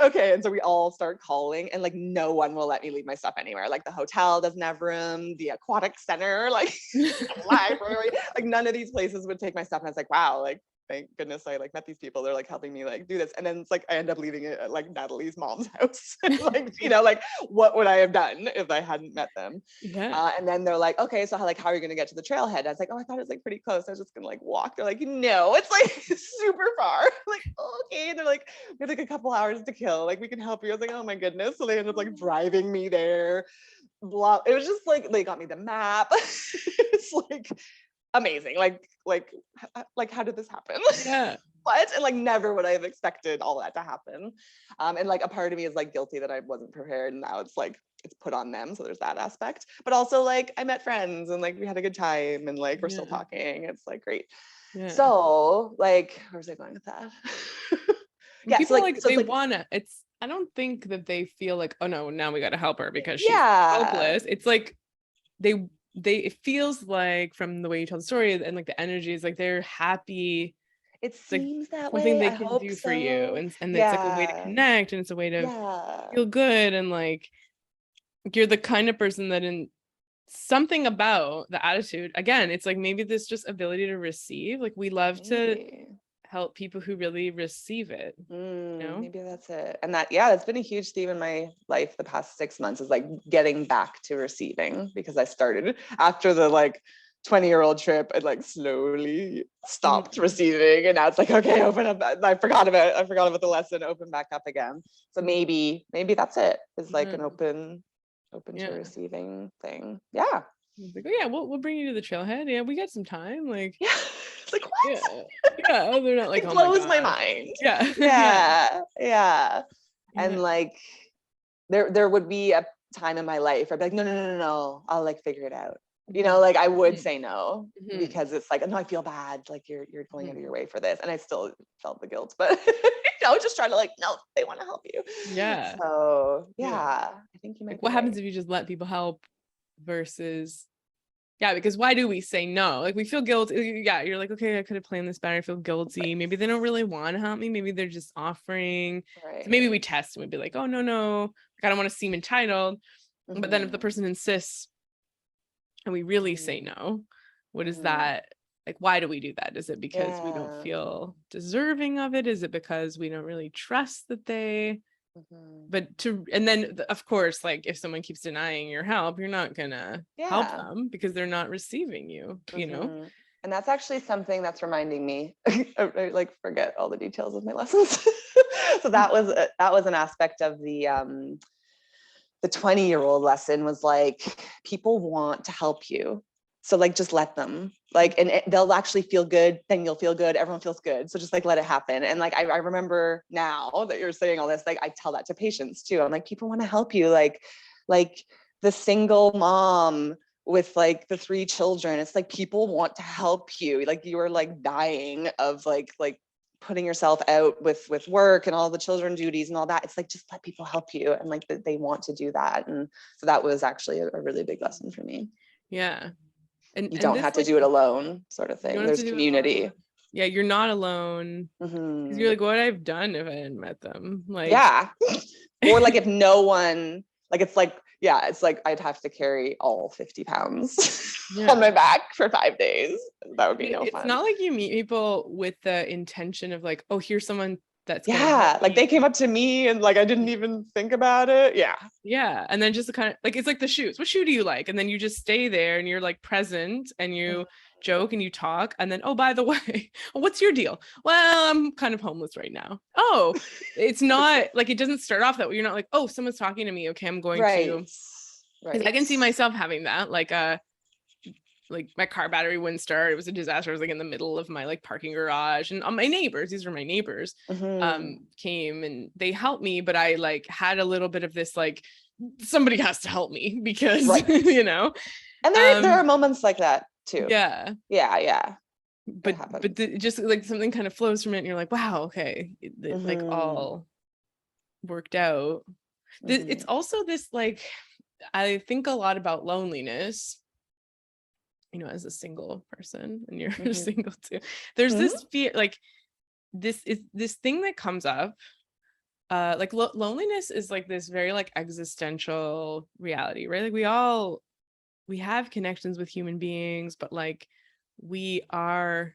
okay. And so we all start calling, and like no one will let me leave my stuff anywhere. Like the hotel doesn't have room, the aquatic center, like library, like none of these places would take my stuff. And I was like, wow, like thank goodness I like met these people. They're like helping me like do this. And then it's like I end up leaving it at like Natalie's mom's house. Like, you know, like what would I have done if I hadn't met them? Yeah. And then they're like, okay, so how are you gonna get to the trailhead? I was like, oh, I thought it was like pretty close. I was just gonna like walk. They're like, no, it's like super far. I'm like, oh, okay. And they're like, we have like a couple hours to kill. Like we can help you. I was like, oh my goodness. So they ended up like driving me there. Blah. It was just like they got me the map. It's like amazing. Like how did this happen? Yeah. What? And like never would I have expected all that to happen. And like a part of me is like guilty that I wasn't prepared, and now it's like it's put on them. So there's that aspect. But also like I met friends and like we had a good time, and like we're still talking. It's like great. Yeah. So like where was I going with that? Yeah, people so, like so they like, wanna, it's I don't think that they feel like, oh no, now we gotta help her because she's hopeless. It's like they it feels like from the way you tell the story and like the energy is like they're happy. It seems like that something way. They can do for you, and it's like a way to connect, and it's a way to feel good, and like you're the kind of person that in something about the attitude, again, it's like maybe this just ability to receive, like we love to help people who really receive it. You know? Maybe that's it. And that's been a huge theme in my life the past 6 months, is like getting back to receiving, because I started after the like 20-year-old trip and like slowly stopped receiving, and now it's like, okay, open up. I forgot about the lesson, open back up again. So maybe that's it, is like an open to receiving thing. Yeah. Like, oh yeah, we'll bring you to the trailhead. Yeah, we got some time. Like, yeah. It's like, what? Yeah. They're not like, it blows my mind. Yeah. Yeah. And like there would be a time in my life where I'd be like, no, I'll like figure it out. You know, like I would say no, because it's like, no, I feel bad. Like you're going out of your way for this. And I still felt the guilt, but just try to like, no, they want to help you. Yeah. So I think you might. Like, what happens if you just let people help versus, because why do we say no? Like we feel guilty. Yeah. You're like, okay, I could have planned this better. I feel guilty. Maybe they don't really want to help me. Maybe they're just offering. Right. So maybe we test and we'd be like, oh, no. Like, I don't want to seem entitled. But then if the person insists, and we really say no, what is that? Like, why do we do that? Is it because we don't feel deserving of it? Is it because we don't really trust that they, and then of course, like if someone keeps denying your help, you're not gonna help them because they're not receiving you, you know? And that's actually something that's reminding me, I like forget all the details of my lessons. So that was an aspect of the 20-year-old lesson, was like, people want to help you. So like, just let them, like, and they'll actually feel good. Then you'll feel good. Everyone feels good. So just like, let it happen. And like, I remember now that you're saying all this, like I tell that to patients too. I'm like, people want to help you. Like the single mom with like the 3 children, it's like, people want to help you. Like you are like dying of like putting yourself out with work and all the children duties and all that. It's like, just let people help you, and like they want to do that. And so that was actually a really big lesson for me. Yeah. And you don't have to do it alone, sort of thing. There's community. Yeah, you're not alone. Because you're like, what would I have done if I hadn't met them? Like, or like if no one, like it's like, it's like I'd have to carry all 50 pounds on my back for 5 days. That would be no fun. It's not like you meet people with the intention of like, oh, here's someone that's like they came up to me and like I didn't even think about it. And then just kind of like, it's like the shoes. What shoe do you like? And then you just stay there and you're like present and you joke and you talk, and then, oh, by the way, what's your deal? Well, I'm kind of homeless right now. Oh, it's not like, it doesn't start off that way. You're not like, oh, someone's talking to me, okay, I'm going to, because I can see myself having that, like like my car battery wouldn't start. It was a disaster. I was like in the middle of my like parking garage, and my neighbors, these were my neighbors, came and they helped me, but I like had a little bit of this like, somebody has to help me because you know. And there are moments like that too. Yeah. But just like something kind of flows from it, and you're like, wow, okay, it like all worked out. It's also this like, I think a lot about loneliness, you know, as a single person, and you're single too. There's this fear, like this is this thing that comes up, like loneliness is like this very like existential reality, right? Like we have connections with human beings, but like we are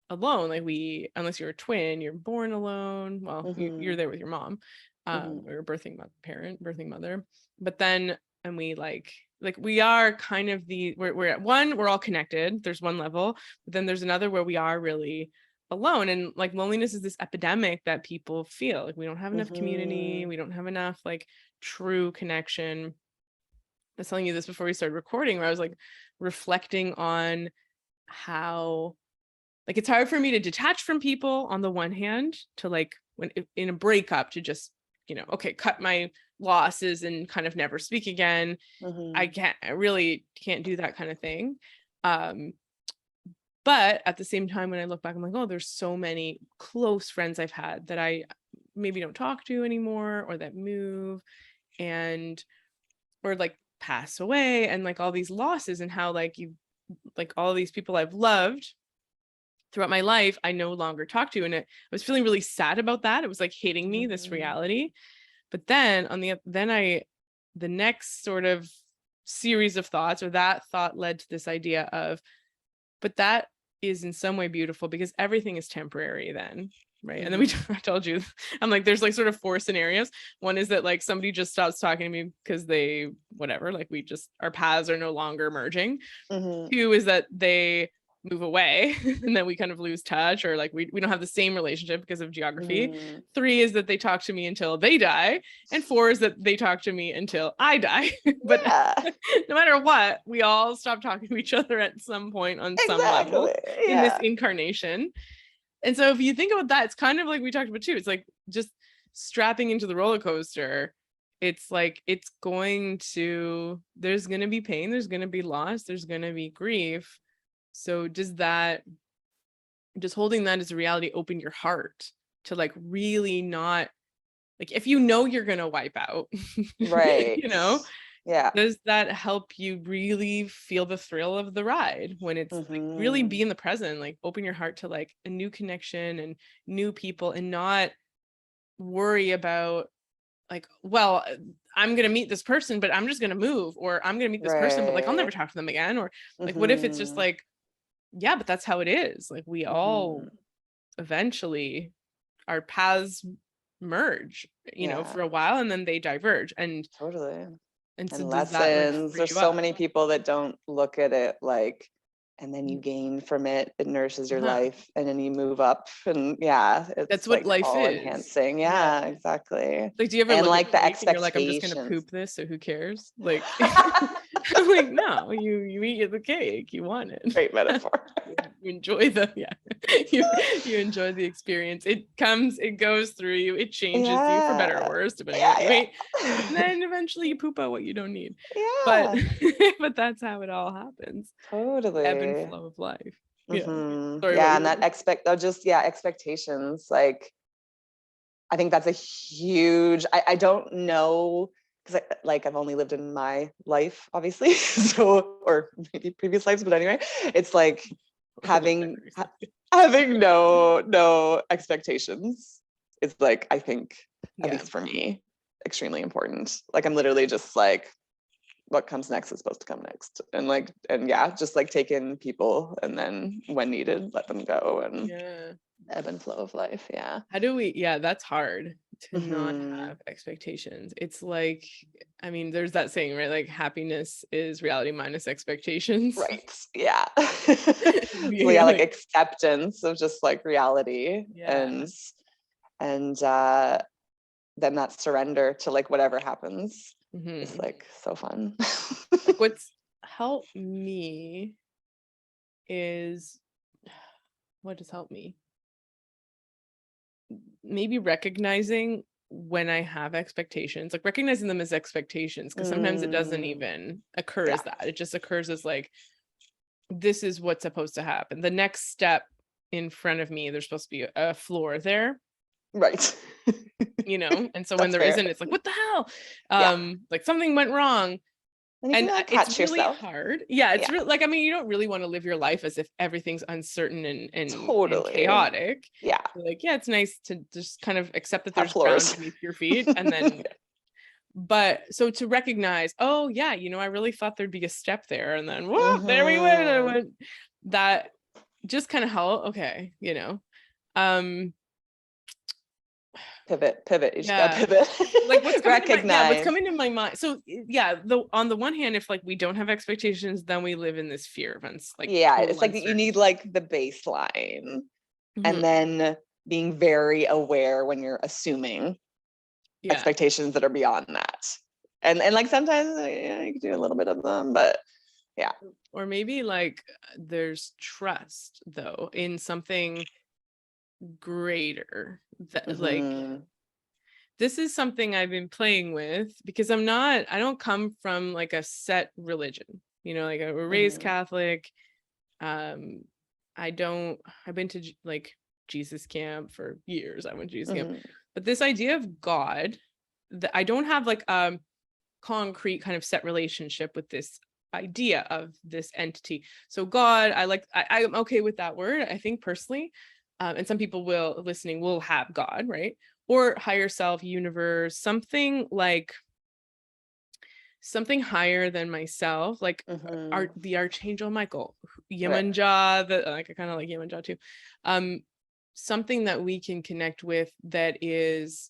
alone. Like unless you're a twin, you're born alone. Well, you're there with your mom, or your birthing mother. But then, and we like we are kind of we're at one, we're all connected. There's one level, but then there's another where we are really alone. And like loneliness is this epidemic that people feel like we don't have enough community. We don't have enough like true connection. I was telling you this before we started recording, where I was like reflecting on how like it's hard for me to detach from people on the one hand, to like when in a breakup to just, you know, okay, cut my losses and kind of never speak again. I really can't do that kind of thing. But at the same time, when I look back, I'm like, oh, there's so many close friends I've had that I maybe don't talk to anymore, or that move and or like pass away, and like all these losses, and how like like all these people I've loved throughout my life, I no longer talk to. And I was feeling really sad about that. It was like hitting me, this reality. But then the next sort of series of thoughts, or that thought led to this idea of, but that is in some way beautiful because everything is temporary then. Right. And then I told you, I'm like, there's like sort of 4 scenarios. One is that like somebody just stops talking to me because they, whatever, like our paths are no longer merging. 2 is that they move away and then we kind of lose touch, or like we don't have the same relationship because of geography. 3 is that they talk to me until they die. And 4 is that they talk to me until I die. But no matter what, we all stop talking to each other at some point on some level in this incarnation. And so if you think about that, it's kind of like we talked about too. It's like just strapping into the roller coaster. It's like there's going to be pain, there's going to be loss, there's going to be grief. So does that, just holding that as a reality, open your heart to like really not, like if you know you're going to wipe out, right? You know, does that help you really feel the thrill of the ride when it's like really be in the present, like open your heart to like a new connection and new people, and not worry about like, well, I'm going to meet this person, but I'm just going to move, or I'm going to meet this person, but like I'll never talk to them again. Or like, what if it's just like, yeah, but that's how it is. Like we all eventually, our paths merge, you know, for a while, and then they diverge. And and so lessons, there's so many people that don't look at it like, and then you gain from it, it nourishes your life, and then you move up, and it's that's what like life all is. enhancing. Exactly. Like, do you ever and look like at the life expectations, and you're like, I'm just gonna poop this, so who cares? Like I'm like, no, you eat the cake, you want it. Great metaphor. You enjoy you enjoy the experience. It comes, it goes through you, it changes you for better or worse, depending on what you eat. And then eventually you poop out what you don't need. But but that's how it all happens. Totally. Ebb and flow of life. Sorry, and that expectations, like I think that's a huge, I don't know, because I've only lived in my life, obviously, so, or maybe previous lives, but anyway, it's like having no expectations is like, I think, at least for me, extremely important. Like I'm literally just like, what comes next is supposed to come next, and just like take in people, and then when needed, let them go, and ebb and flow of life. How do we, that's hard to not have expectations. It's like, I mean, there's that saying, right? Like happiness is reality minus expectations. Right. So like acceptance of just like reality, and then that surrender to like whatever happens is like so fun. Like helped me is, what has helped me? Maybe recognizing when I have expectations, like recognizing them as expectations, because sometimes it doesn't even occur as that. It just occurs as like, this is what's supposed to happen. The next step in front of me, there's supposed to be a floor there. Right. And so when there fair. isn't, it's like, what the hell? Like something went wrong. And It's really yourself. hard. Yeah, it's really like, I mean, you don't really want to live your life as if everything's uncertain and Totally. chaotic. Yeah. Like, yeah, it's nice to just kind of accept that Have there's floors ground beneath your feet. And then, but so to recognize, oh yeah, I really thought there'd be a step there. And then, whoa, there we went. I went. That just kind of help. Okay. Pivot. You just Yeah. gotta pivot. Like what's recognize. coming to my mind. So yeah, on the one hand, if like we don't have expectations, then we live in this fear of it's like you need like the baseline, and then being very aware when you're assuming expectations that are beyond that. And like sometimes you can do a little bit of them, but yeah. Or maybe like there's trust though in something greater that like this is something I've been playing with, because I don't come from like a set religion, like I was raised Catholic. I've been to like Jesus camp for years. I went to Jesus camp, but this idea of God, that I don't have like a concrete kind of set relationship with this idea of this entity. So God, I'm okay with that word, I think personally. And some people will have God, right? Or higher self, universe, something higher than myself, like the Archangel Michael, Yemanjah, I kind of like Yemanjah too. Something that we can connect with that is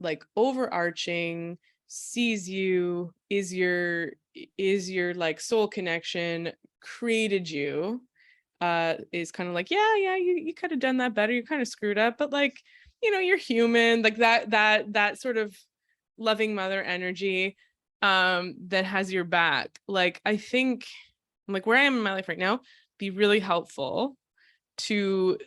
like overarching, sees you, is your like soul connection, created you, is kind of like, you could have done that better, you kind of screwed up, but like, you're human, like that sort of loving mother energy, that has your back. Like, I think like where I am in my life right now, be really helpful to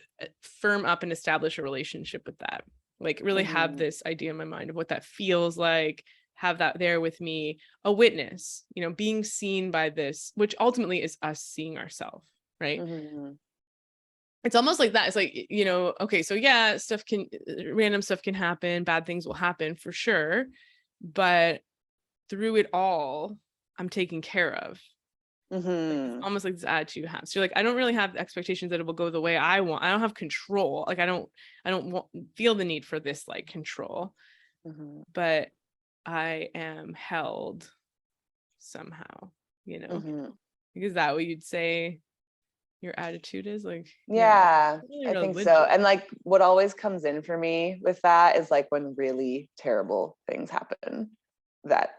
firm up and establish a relationship with that. Like really have this idea in my mind of what that feels like, have that there with me, a witness, being seen by this, which ultimately is us seeing ourselves, right? It's almost like that. It's like, okay, so yeah, random stuff can happen, bad things will happen for sure, but through it all, I'm taken care of. Like, almost like this attitude you have. So you're like, I don't really have expectations that it will go the way I want. I don't have control. Like I don't feel the need for this like control, but I am held somehow, Is that what you'd say your attitude is like? Yeah, really I think so. And like what always comes in for me with that is like when really terrible things happen that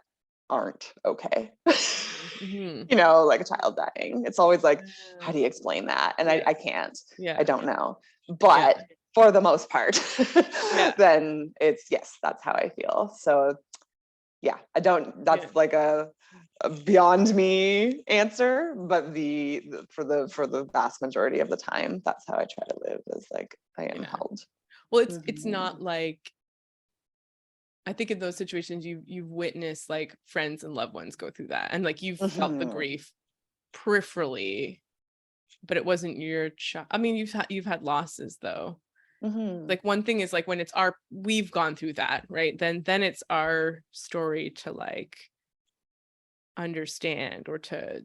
aren't okay. Like a child dying. It's always like, how do you explain that? And I can't. I don't know. But for the most part, then it's yes, that's how I feel. So yeah, I don't, that's like a beyond me answer, but for the vast majority of the time, that's how I try to live, is like I am held. Well, it's not like, I think in those situations you've witnessed like friends and loved ones go through that, and like you've felt the grief peripherally, but it wasn't your child. I mean, you've had losses though. Like one thing is like when we've gone through that, right? Then it's our story to like understand or to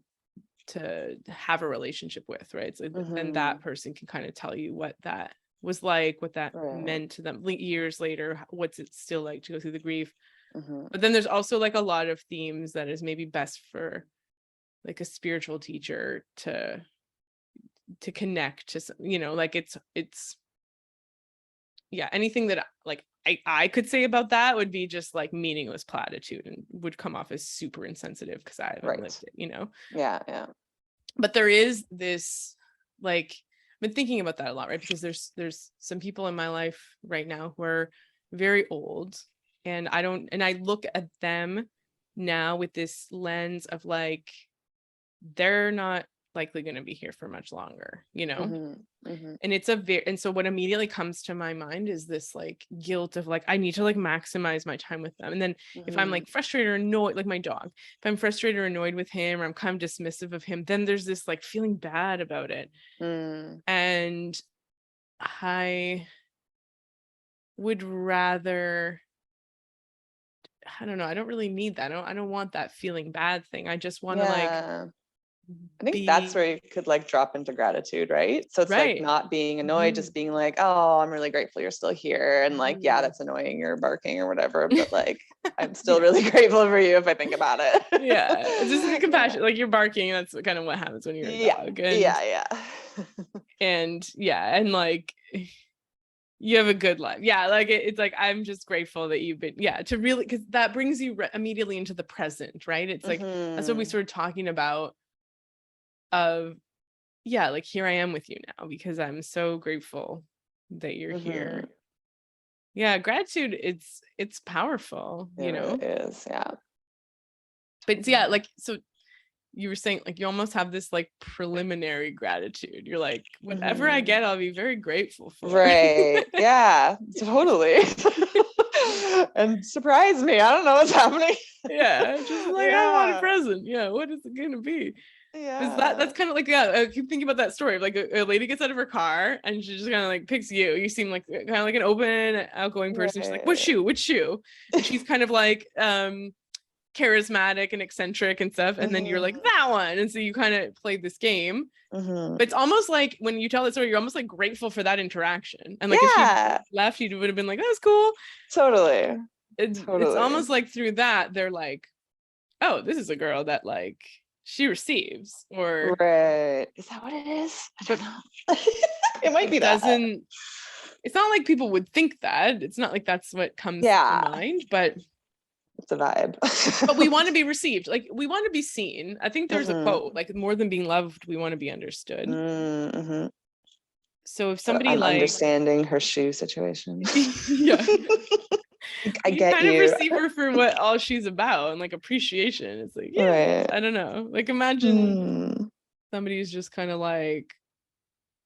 have a relationship with, right? So then that person can kind of tell you what that was like, what that meant to them years later, what's it still like to go through the grief. But then there's also like a lot of themes that is maybe best for like a spiritual teacher to connect to, like it's anything that like I could say about that would be just like meaningless platitude and would come off as super insensitive because I haven't lived it, Yeah. But there is this, like, I've been thinking about that a lot, right? Because there's some people in my life right now who are very old, and I look at them now with this lens of like, they're not likely going to be here for much longer, Mm-hmm. Mm-hmm. and and so what immediately comes to my mind is this like guilt of like, I need to like maximize my time with them. And then if I'm like frustrated or annoyed, like my dog, if I'm frustrated or annoyed with him, or I'm kind of dismissive of him, then there's this like feeling bad about it. And I would rather, I don't know, I don't really need that. I don't want that feeling bad thing. I just want to like I think that's where you could like drop into gratitude, right? So it's like not being annoyed, just being like, oh, I'm really grateful you're still here. And like, yeah, that's annoying, you're barking or whatever, but like, I'm still really grateful for you if I think about it. It's just like compassion, like you're barking. That's kind of what happens when you're a dog. And and like, you have a good life. Like it's like, I'm just grateful that you've been, to really, because that brings you immediately into the present, right? It's like, that's what we started talking about of, like, here I am with you now because I'm so grateful that you're here. Gratitude, it's powerful, It really is. But like, so you were saying like, you almost have this like preliminary gratitude. You're like, whatever I get, I'll be very grateful for. Right. Yeah, totally. And surprise me. I don't know what's happening. Just like, I want a present. What is it gonna be? That's kind of like, I keep thinking about that story. Like a lady gets out of her car and she just kind of like picks you. You seem like kind of like an open, outgoing person. She's like, which shoe? And she's kind of like charismatic and eccentric and stuff. And then you're like, that one. And so you kind of played this game. But it's almost like when you tell the story, you're almost like grateful for that interaction. And like if she left, you would have been like, that was cool. Totally. It's almost like through that, they're like, oh, this is a girl that like, she receives, or is that what it is? I don't know. It might be that. It's not like people would think that. It's not like that's what comes to mind, but it's a vibe. But we want to be received. Like we want to be seen. I think there's a quote, like, more than being loved, we want to be understood. So if somebody I'm understanding her shoe situation. I you get kind of receive her for what all she's about, and like appreciation. It's like, I don't know. Like imagine somebody who's just kind of like,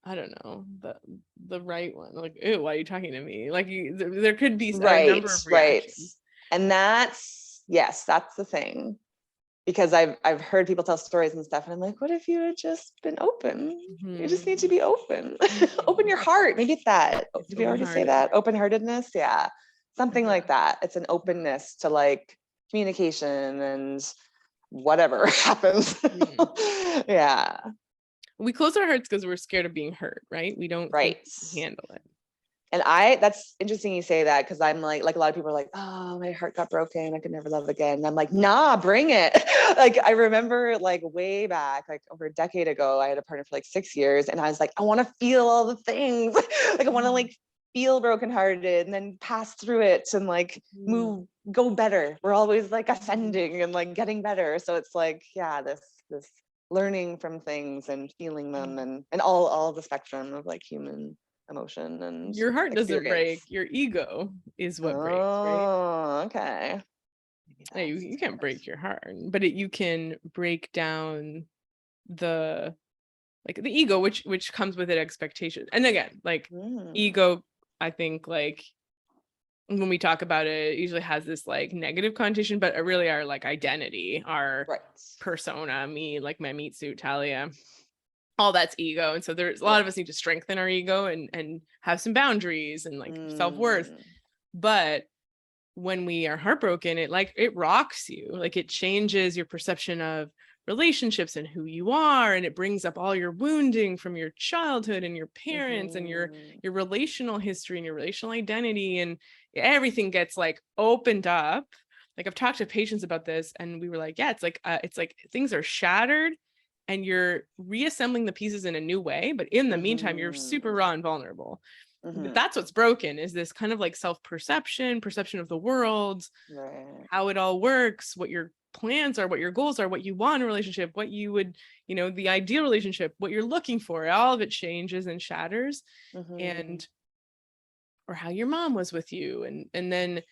I don't know, the right one. Like, ew, why are you talking to me? Like there could be a number of reactions. And that's the thing. Because I've heard people tell stories and stuff, and I'm like, what if you had just been open? You just need to be open. Open your heart. Maybe it's that. Did we already say that? Open-heartedness? Yeah. Something like that. It's an openness to like communication and whatever happens. We close our hearts because we're scared of being hurt, right? We don't handle it. And that's interesting you say that, because I'm like a lot of people are like, oh, my heart got broken, I could never love again. And I'm like, nah, bring it. Like I remember like way back, like over a decade ago, I had a partner for like 6 years, and I was like, I want to feel all the things. Like I want to like feel brokenhearted and then pass through it and like go better. We're always like ascending and like getting better. So it's like, this learning from things and feeling them and all the spectrum of like human emotion. And your heart doesn't break, your ego is what breaks, right? Okay. You can't break your heart, but you can break down the ego, which comes with it expectation. And again, like ego, I think like when we talk about it usually has this like negative connotation, but really our like identity, our persona, me, like my meat suit, Talia, all that's ego. And so there's a lot of us need to strengthen our ego and have some boundaries and like self-worth. But when we are heartbroken, it rocks you. Like it changes your perception of relationships and who you are, and it brings up all your wounding from your childhood and your parents and your relational history and your relational identity, and everything gets like opened up. Like I've talked to patients about this, and we were like, it's like things are shattered and you're reassembling the pieces in a new way, but in the meantime you're super raw and vulnerable. But that's what's broken, is this kind of like perception of the world, how it all works, what your plans are, what your goals are, what you want in a relationship, what you would, the ideal relationship, what you're looking for. All of it changes and shatters, and or how your mom was with you, and then,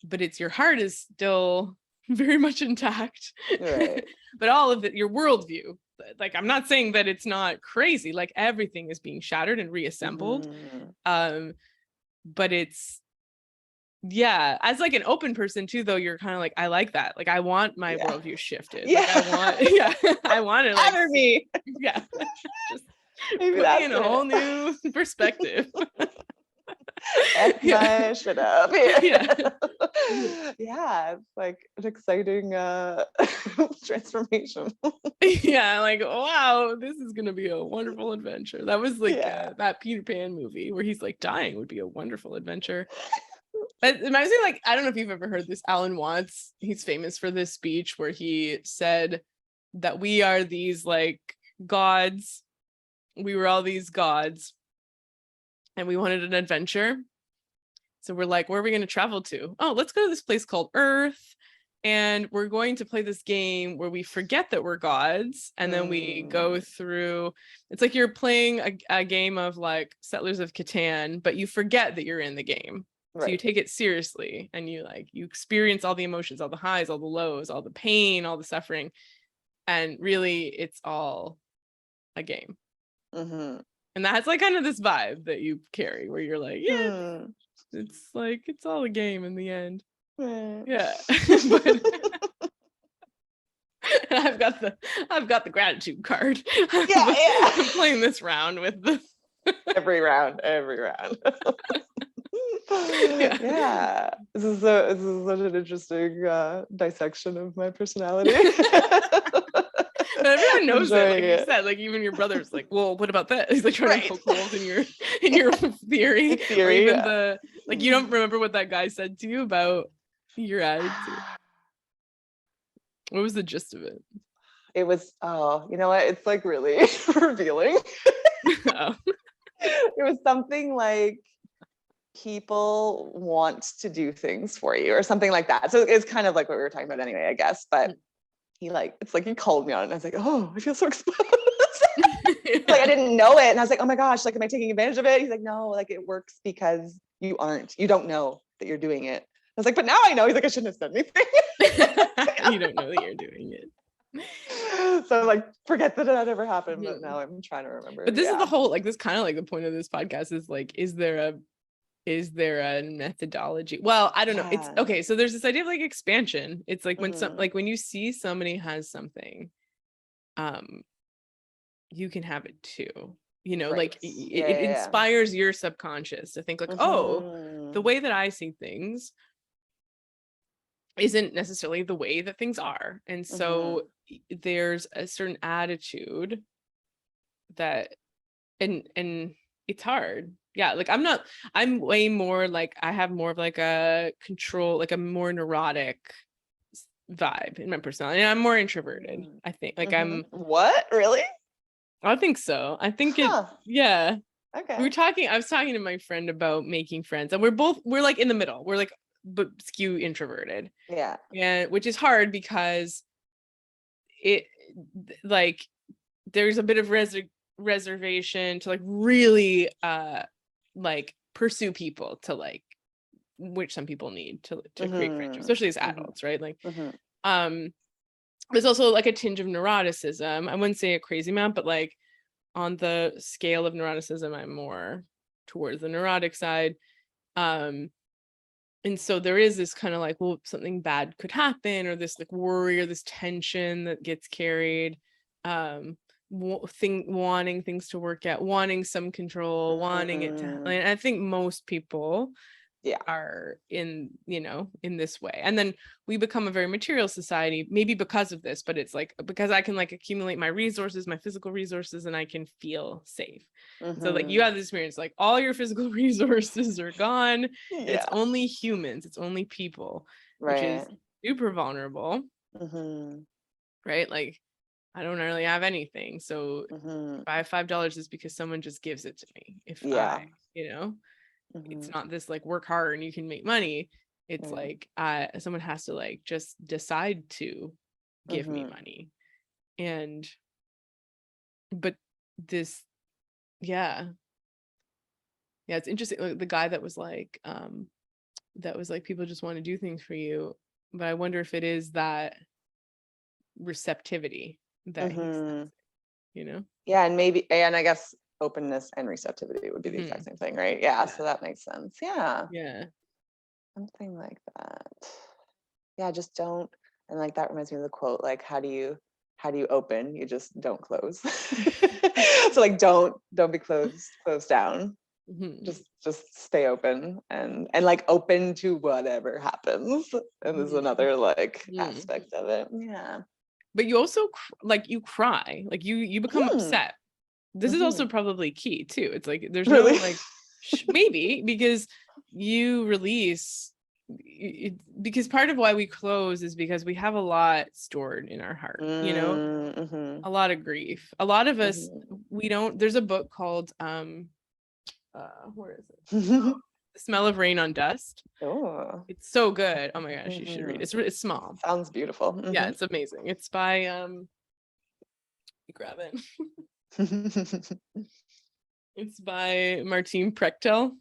but it's your heart is still very much intact, but all of it, your worldview like, I'm not saying that it's not crazy, like everything is being shattered and reassembled. But it's, yeah, as like an open person too, though, you're kind of like, I like that. Like, I want my worldview shifted. Yeah. Like, I want, I want to like, me. yeah, just Maybe put that's me in a whole new perspective. My shit up. Yeah. Yeah, it's like an exciting transformation. Yeah, like, wow, this is gonna be a wonderful adventure. That was like that Peter Pan movie where he's like, dying would be a wonderful adventure. But it reminds me, like, I don't know if you've ever heard this, Alan Watts, he's famous for this speech where he said that we are these like gods, we were all these gods, and we wanted an adventure. So we're like, where are we going to travel to? Oh, let's go to this place called Earth. And we're going to play this game where we forget that we're gods. And then we go through, it's like you're playing a game of like Settlers of Catan, but you forget that you're in the game. So you take it seriously and you experience all the emotions, all the highs, all the lows, all the pain, all the suffering. And really it's all a game. And that's like kind of this vibe that you carry where you're like, yeah, it's like, it's all a game in the end. Yeah. But I've got the gratitude card. I'm playing this round with the every round. Yeah. This is such an interesting dissection of my personality. But everyone knows that, like you said, like even your brother's like, well, what about that? He's like trying to poke holes in your theory. Or even the like, you don't remember what that guy said to you about your attitude. What was the gist of it? It was, you know what? It's like really revealing. It was something like, people want to do things for you or something like that. So it's kind of like what we were talking about anyway, I guess. But it's like he called me on it and I was like, oh, I feel so exposed. Like I didn't know it. And I was like, oh my gosh, like, am I taking advantage of it? He's like, no, like it works because you don't know that you're doing it. I was like, but now I know. He's like, I shouldn't have said anything. You don't know that you're doing it. So like, forget that it ever happened, but now I'm trying to remember. But this is the whole, like, this kind of like the point of this podcast is like, is there a methodology? Well, I don't know. It's okay. So there's this idea of like expansion. It's like when when you see somebody has something, you can have it too. You know, like it inspires your subconscious to think like, oh, the way that I see things isn't necessarily the way that things are. And so there's a certain attitude that, and it's hard. Yeah, like I'm way more like, I have more of like a control, like a more neurotic vibe in my personality. And I'm more introverted, I think. Like I'm what? Really? I think so. I think it, yeah. Okay. I was talking to my friend about making friends, and we're like in the middle. We're like, but skew introverted. Yeah. And which is hard because it, like, there's a bit of reservation to like really like pursue people to like, which some people need to create friendships, especially as adults, right? Like there's also like a tinge of neuroticism. I wouldn't say a crazy amount, but like on the scale of neuroticism, I'm more towards the neurotic side. And so there is this kind of like, well, something bad could happen, or this like worry or this tension that gets carried, wanting things to work out, wanting some control, wanting it to, and I think most people are in, in this way. And then we become a very material society, maybe because of this, but it's like, because I can like accumulate my resources, my physical resources, and I can feel safe. So like you have this experience, like all your physical resources are gone. And it's only humans, it's only people, which is super vulnerable. Right? Like I don't really have anything. So if I have $5, it's because someone just gives it to me. If I, it's not this like work hard and you can make money. It's like someone has to like just decide to give me money. And but this it's interesting, like, the guy that was like people just want to do things for you, but I wonder if it is that receptivity that he's you know? Yeah. And I guess openness and receptivity would be the exact same thing, right? Yeah. So that makes sense. Yeah. Yeah. Something like that. Yeah, just don't. And like that reminds me of the quote, like, how do you open? You just don't close. So like don't be closed down. Just stay open and like open to whatever happens. And there's another like aspect of it. Yeah. But you also like you cry, like you become upset. This is also probably key too. It's like there's no Really? like maybe because you release because part of why we close is because we have a lot stored in our heart, you know, a lot of grief. A lot of us we don't. There's a book called where is it? The Smell of Rain on Dust. Oh, It's so good. Oh my gosh, you should read it. It's small. Sounds beautiful. Yeah, it's amazing. It's by you grab it. It's by Martin Prechtel.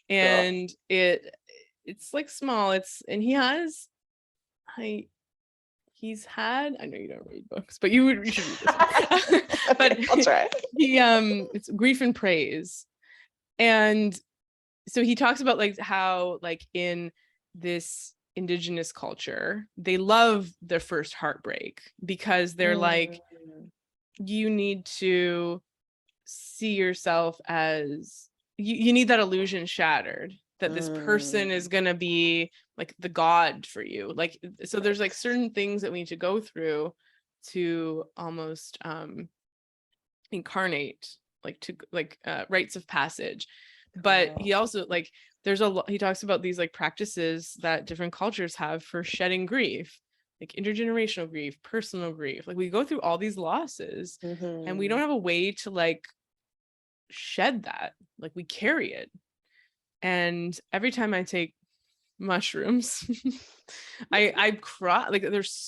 And it's like small. And he's had, I know you don't read books, but you should read this one. But I'll try. It's Grief and Praise. And so he talks about like how like in this indigenous culture, they love their first heartbreak because they're like, you need to see yourself as you need that illusion shattered that this person is going to be like the god for you. Like, so there's like certain things that we need to go through to almost incarnate, like to like rites of passage. But he also like he talks about these like practices that different cultures have for shedding grief, like intergenerational grief, personal grief. Like we go through all these losses and we don't have a way to like shed that. Like we carry it. And every time I take mushrooms, I cry. Like there's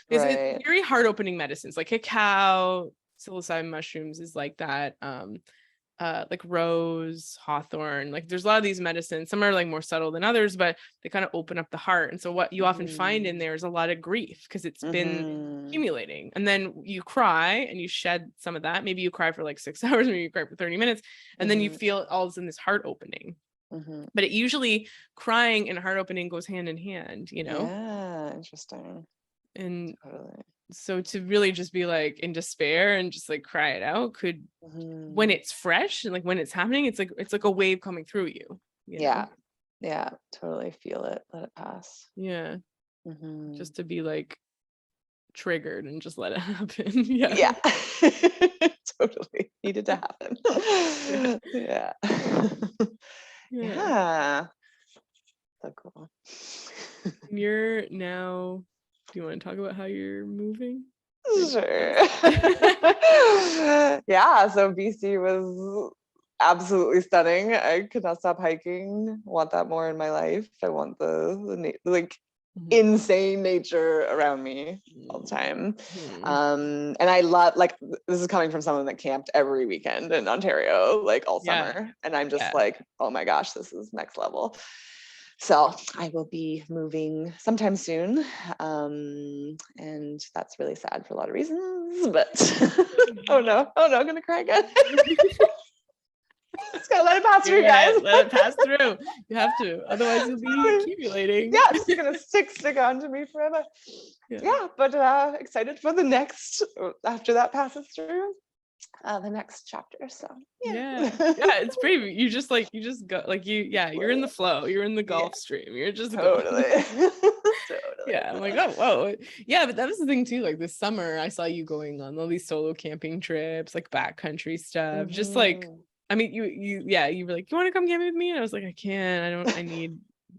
very heart opening medicines, like cacao, psilocybin mushrooms is like that. Like rose, hawthorn, like there's a lot of these medicines. Some are like more subtle than others, but they kind of open up the heart. And so what you often find in there is a lot of grief because it's been accumulating. And then you cry and you shed some of that. Maybe you cry for like 6 hours, maybe you cry for 30 minutes, and then you feel all this in this heart opening. But it usually, crying and heart opening goes hand in hand, you know? Yeah, interesting. And so to really just be like in despair and just like cry it out could, when it's fresh and like when it's happening, it's like a wave coming through you. Yeah. Yeah, totally feel it. Let it pass. Yeah. Just to be like triggered and just let it happen. Yeah. Totally needed to happen. Yeah. So cool. You're now, do you want to talk about how you're moving? Sure. Yeah, so BC was absolutely stunning. I could not stop hiking. Want that more in my life. I want the like insane nature around me all the time. And I love, like, this is coming from someone that camped every weekend in Ontario, like all summer. And I'm just like, oh my gosh, this is next level. So I will be moving sometime soon. And that's really sad for a lot of reasons, but oh no, I'm gonna cry again. Just gotta let it pass through, guys. Let it pass through. You have to, otherwise you'll be accumulating. Yeah, it's gonna stick on to me forever. Yeah, but excited for the next, after that passes through, the next chapter. So yeah, it's pretty. You just go like you're in the flow. You're in the Gulf Stream. You're just totally. Yeah, I'm like, oh whoa, yeah. But that was the thing too. Like this summer, I saw you going on all these solo camping trips, like backcountry stuff. Just like, I mean, you were like, you want to come camping with me? And I was like, I can't.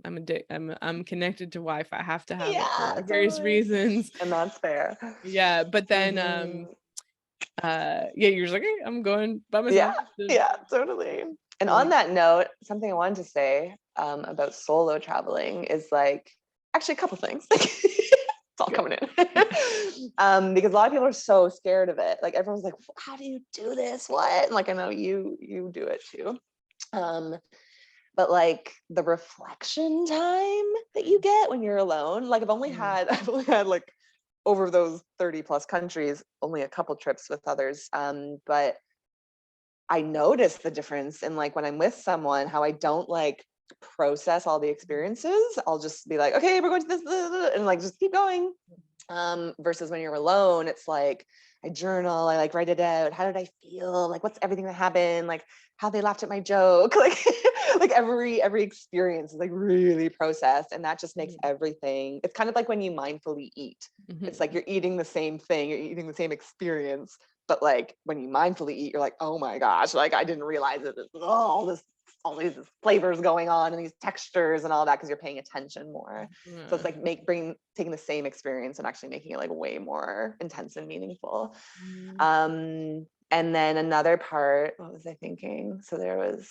I'm connected to Wi-Fi. I have to have it for various reasons. And that's fair. Yeah, but then you're just like, hey, I'm going by myself. Yeah, totally. And on that note, something I wanted to say about solo traveling is like, actually a couple things. It's all coming in. Because a lot of people are so scared of it. Like everyone's like, how do you do this? What? And like, I know you do it too. But like the reflection time that you get when you're alone, like I've only had like over those 30 plus countries, only a couple trips with others. But I notice the difference in like when I'm with someone, how I don't like process all the experiences. I'll just be like, okay, we're going to this, and like just keep going. Versus when you're alone, it's like I journal, I like write it out. How did I feel? Like what's everything that happened? Like how they laughed at my joke. Like every experience is like really processed, and that just makes everything. It's kind of like when you mindfully eat. It's like you're eating the same thing, you're eating the same experience, but like when you mindfully eat, you're like, oh my gosh, like I didn't realize it. All these flavors going on and these textures and all that because you're paying attention more. So it's like taking the same experience and actually making it like way more intense and meaningful. And then another part, what was I thinking? So there was,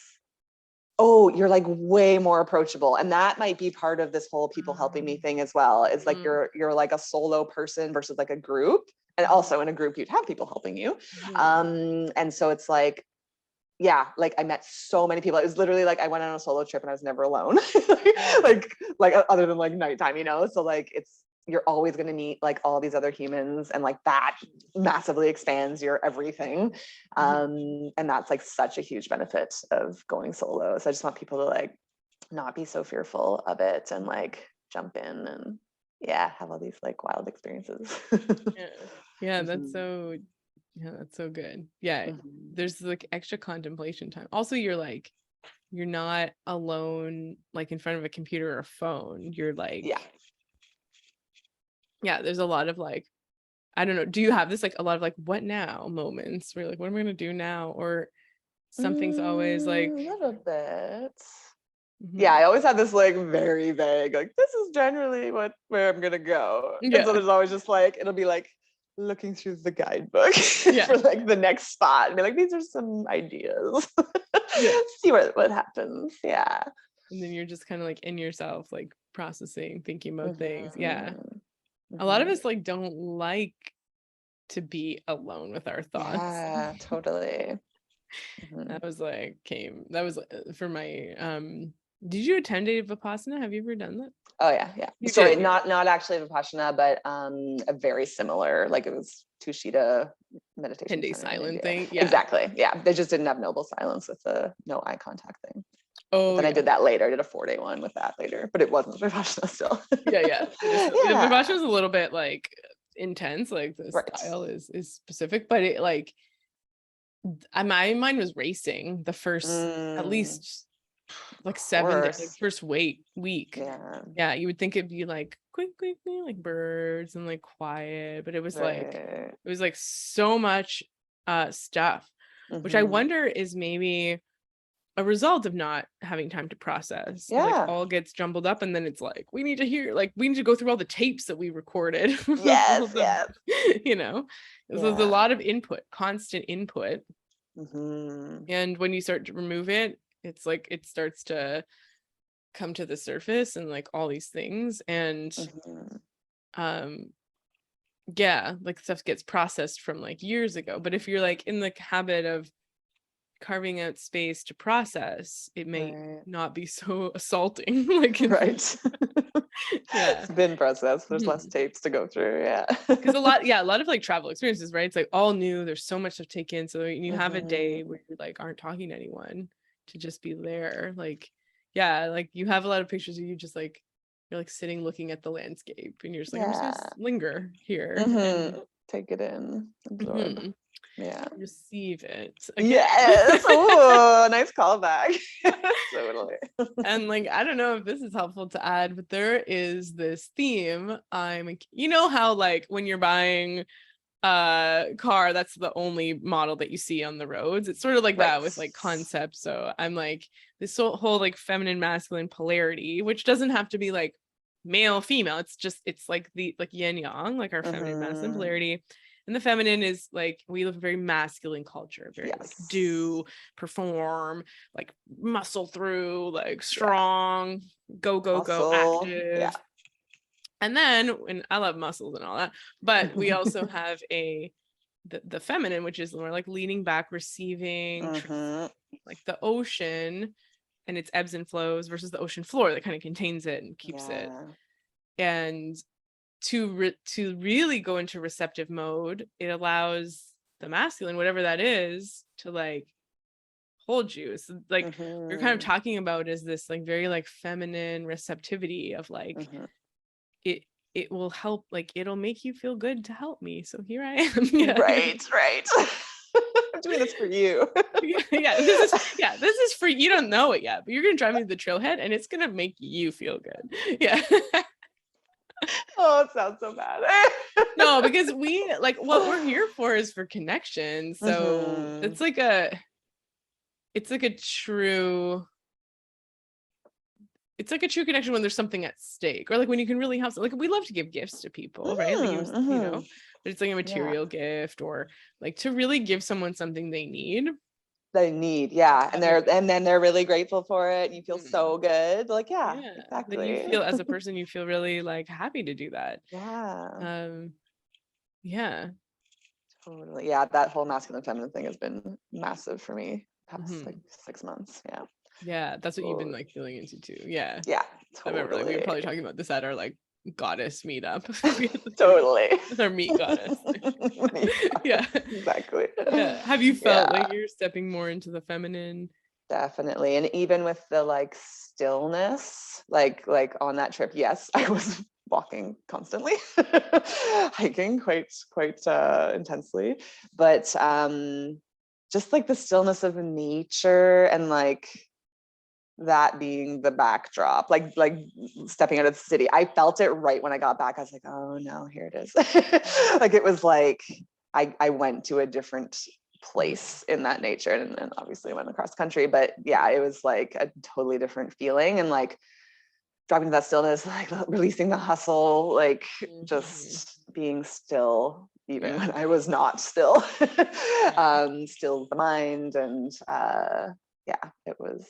oh, you're like way more approachable. And that might be part of this whole people helping me thing as well. It's like you're like a solo person versus like a group. And also in a group, you'd have people helping you. And so it's like, yeah, like I met so many people. It was literally like I went on a solo trip and I was never alone. like other than like nighttime, you know? So like you're always going to meet like all these other humans, and like that massively expands your everything. And that's like such a huge benefit of going solo. So I just want people to like not be so fearful of it and like jump in and have all these like wild experiences. That's so good. There's like extra contemplation time. Also, you're not alone like in front of a computer or a phone. You're like there's a lot of like, I don't know, do you have this like a lot of like what now moments where you're like, what am I gonna do now? Or something's always like a little bit. Yeah, I always have this like very vague, like this is generally where I'm gonna go. And so there's always just like, it'll be like looking through the guidebook for like the next spot and be like, these are some ideas. See what happens. Yeah. And then you're just kind of like in yourself, like processing, thinking about things. A lot of us like don't like to be alone with our thoughts. Yeah, totally. That was for my did you attend a Vipassana? Have you ever done that? Oh yeah. Sorry, not actually Vipassana, but a very similar, like it was Tushita meditation. 10-day silent thing. Yeah. Exactly. Yeah. They just didn't have noble silence with the no eye contact thing. Oh, but then I did that later. I did a 4-day one with that later, but it wasn't Vipassana still. Vipassana was a little bit like intense, like the style is specific, but it like my mind was racing the first at least like 7 days, like first week. You would think it'd be like quick like birds and like quiet, but it was like so much stuff, which I wonder is maybe a result of not having time to process. Like all gets jumbled up, and then it's like we need to go through all the tapes that we recorded. You know, so there's a lot of input, constant input. And when you start to remove it, it's like it starts to come to the surface and like all these things, and like stuff gets processed from like years ago. But if you're like in the habit of carving out space to process, it may not be so assaulting. Like it's been processed. There's less tapes to go through. Because a lot of like travel experiences, right? It's like all new, there's so much to take in, so you have a day where you like aren't talking to anyone, to just be there, like like you have a lot of pictures of you just like you're like sitting looking at the landscape, and you're just like I'm just gonna linger here and take it in, absorb. Receive it. Yes. Oh, nice callback. Totally. And like I don't know if this is helpful to add, but there is this theme. You know how like when you're buying a car, that's the only model that you see on the roads. It's sort of like that with like concepts. So I'm like this whole like feminine masculine polarity, which doesn't have to be like male female. It's like the like yin yang, like our feminine masculine polarity. And the feminine is like, we live a very masculine culture, very like do, perform, like muscle through, like strong, go, active. And then, and I love muscles and all that, but we also have the feminine, which is more like leaning back, receiving, like the ocean and its ebbs and flows versus the ocean floor that kind of contains it and keeps it. And to really go into receptive mode, it allows the masculine, whatever that is, to like hold you. So like we're kind of talking about is this like very like feminine receptivity of like it will help, like it'll make you feel good to help me, so here I am. Right I'm doing this for you. This is for you. Don't know it yet, but you're gonna drive me to the trailhead and it's gonna make you feel good. Oh, it sounds so bad. No, because we like what we're here for is for connection. So it's like a true connection when there's something at stake, or like when you can really help. Like we love to give gifts to people, right? Like you know, but it's like a material gift, or like to really give someone something they need. And then they're really grateful for it, and you feel so good. Like, exactly. Then you feel, as a person, you feel really like happy to do that. Totally. Yeah, that whole masculine feminine thing has been massive for me past like 6 months. That's what you've been like feeling into too. Totally. I remember like we were probably talking about this at our like goddess meetup. Totally. Our meat goddess. Exactly. Have you felt like you're stepping more into the feminine? Definitely. And even with the like stillness, like on that trip, yes, I was walking constantly, hiking quite intensely, but just like the stillness of nature, and like that being the backdrop, like stepping out of the city, I felt it right when I got back. I was like, oh no, here it is. Like it was like I went to a different place in that nature, and then obviously went across country, but it was like a totally different feeling, and like dropping to that stillness, like releasing the hustle, like just being still, even when I was not still. Still the mind, and it was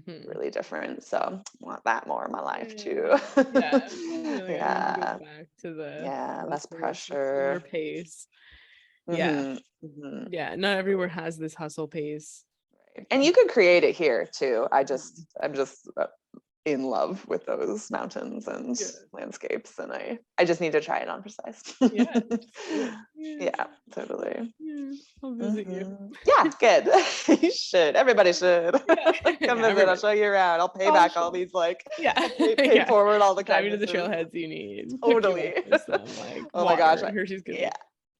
really different. So I want that more in my life too. Really, go back to the less pressure, more pace. Not everywhere has this hustle pace, and you could create it here too. I'm just in love with those mountains and landscapes, and I just need to try it on for size. Totally. I'll visit you. Good. You should. Everybody should. Come visit. I'll show you around. I'll pay back all these pay forward all the kindnesses. To the trailheads you need. Totally. Oh my gosh, I heard she's good.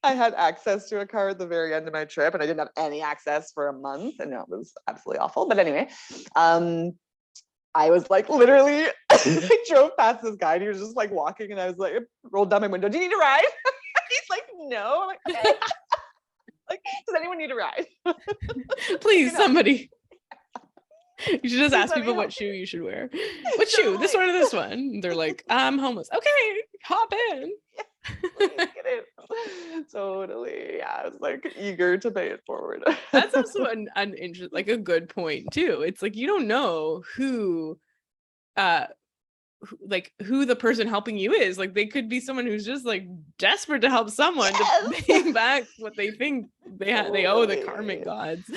I had access to a car at the very end of my trip, and I didn't have any access for a month, and it was absolutely awful. But anyway, I was like, literally, I drove past this guy, and he was just like walking, and I was like, rolled down my window. Do you need a ride? He's like, no. I'm like, okay. Like, does anyone need a ride? Please, somebody. You should just ask people what shoe you should wear. What shoe? This one or this one? And they're like, I'm homeless. Okay, hop in. Please get it. Totally. I was like eager to pay it forward. That's also an interest, like a good point too. It's like you don't know who the person helping you is. Like they could be someone who's just like desperate to help someone to pay back what they think they owe the karmic gods.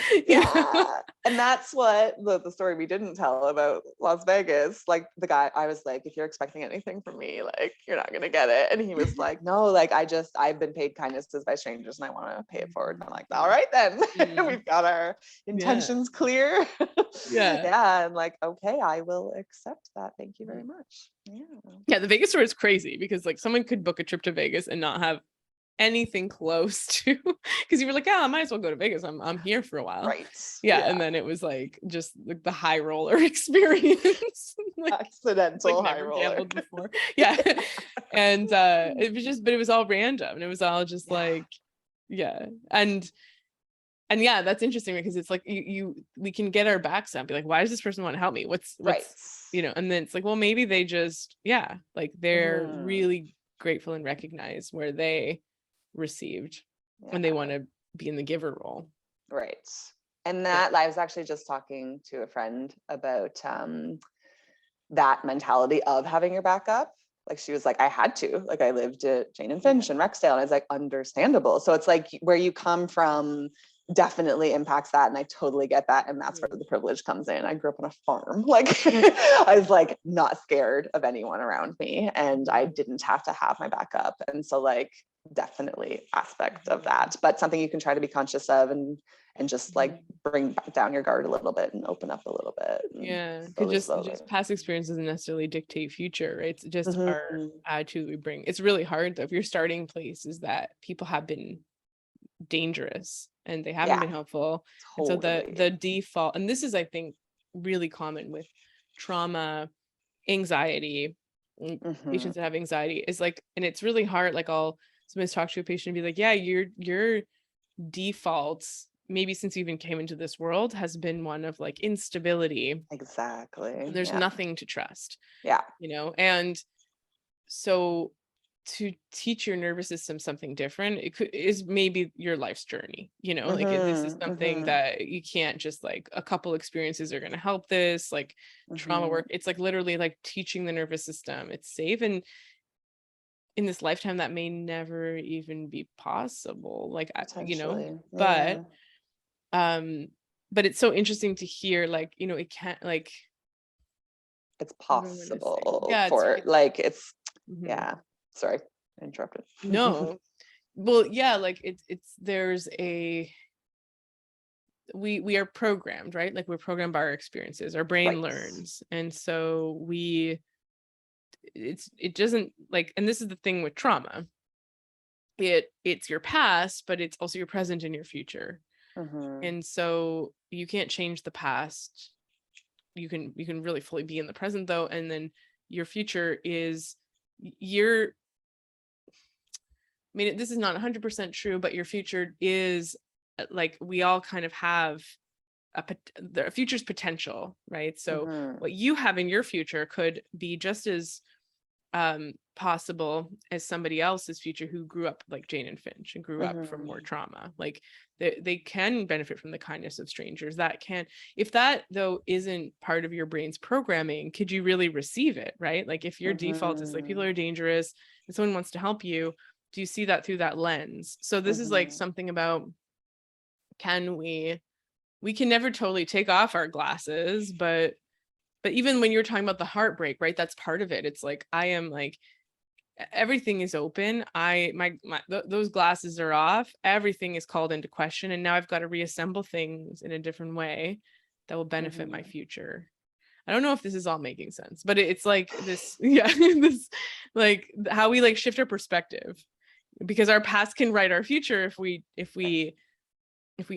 And that's what the story we didn't tell about Las Vegas, like the guy, I was like, if you're expecting anything from me, like you're not gonna get it. And he was like, no, like I've been paid kindnesses by strangers and I want to pay it forward. And I'm like, all right then. We've got our intentions clear. And like, okay, I will accept that, thank you very much. The Vegas story is crazy because like someone could book a trip to Vegas and not have anything close to, because you were like, I might as well go to Vegas, I'm here for a while, and then it was like just like the high roller experience. Like, accidental high roller before. And it was all random, and it was all just like and that's interesting because it's like we can get our backs up, be like, why does this person want to help me? What's and then it's like, well, maybe they just like they're really grateful and recognize where they received when they want to be in the giver role. And that I was actually just talking to a friend about that mentality of having your back up. Like she was like, I had to, like I lived at Jane and Finch and Rexdale, and it's like understandable. So it's like where you come from definitely impacts that. And I totally get that. And that's where the privilege comes in. I grew up on a farm. Like I was like not scared of anyone around me, and I didn't have to have my backup. And so like definitely aspect of that, but something you can try to be conscious of, and just like bring back down your guard a little bit and open up a little bit. Yeah, because just past experience doesn't necessarily dictate future, right? It's just our attitude we bring. It's really hard though if your starting place is that people have been dangerous and they haven't been helpful. Totally. And so the default, and this is I think really common with trauma, anxiety, patients that have anxiety, is like, and it's really hard. Like I'll sometimes talk to a patient and be like, yeah, your defaults, maybe since you even came into this world, has been one of like instability. Exactly. There's nothing to trust. Yeah. You know, and so to teach your nervous system something different, is maybe your life's journey, you know, like this is something that you can't just like a couple experiences are going to help this, like trauma work. It's like literally like teaching the nervous system it's safe, and in this lifetime that may never even be possible, like, you know, but it's so interesting to hear, like, you know, it can't, like, it's possible for like, it's sorry, I interrupted. No, well, yeah, like it's there's a, we are programmed, right? Like we're programmed by our experiences, our brain learns, and so it doesn't like, and this is the thing with trauma, it's your past, but it's also your present and your future. And so you can't change the past. You can really fully be in the present though, and then your future is your, I mean, this is not 100% true, but your future is like, we all kind of have the future's potential, right? So what you have in your future could be just as possible as somebody else's future who grew up like Jane and Finch and grew up from more trauma. Like they can benefit from the kindness of strangers. That can, if that though isn't part of your brain's programming, could you really receive it, right? Like if your default is like people are dangerous and someone wants to help you, do you see that through that lens? So this is like something about, can we can never totally take off our glasses, but even when you're talking about the heartbreak, right, that's part of it. It's like, I am like, everything is open. Those glasses are off. Everything is called into question. And now I've got to reassemble things in a different way that will benefit my future. I don't know if this is all making sense, but it's like this, this, like how we like shift our perspective, because our past can write our future if we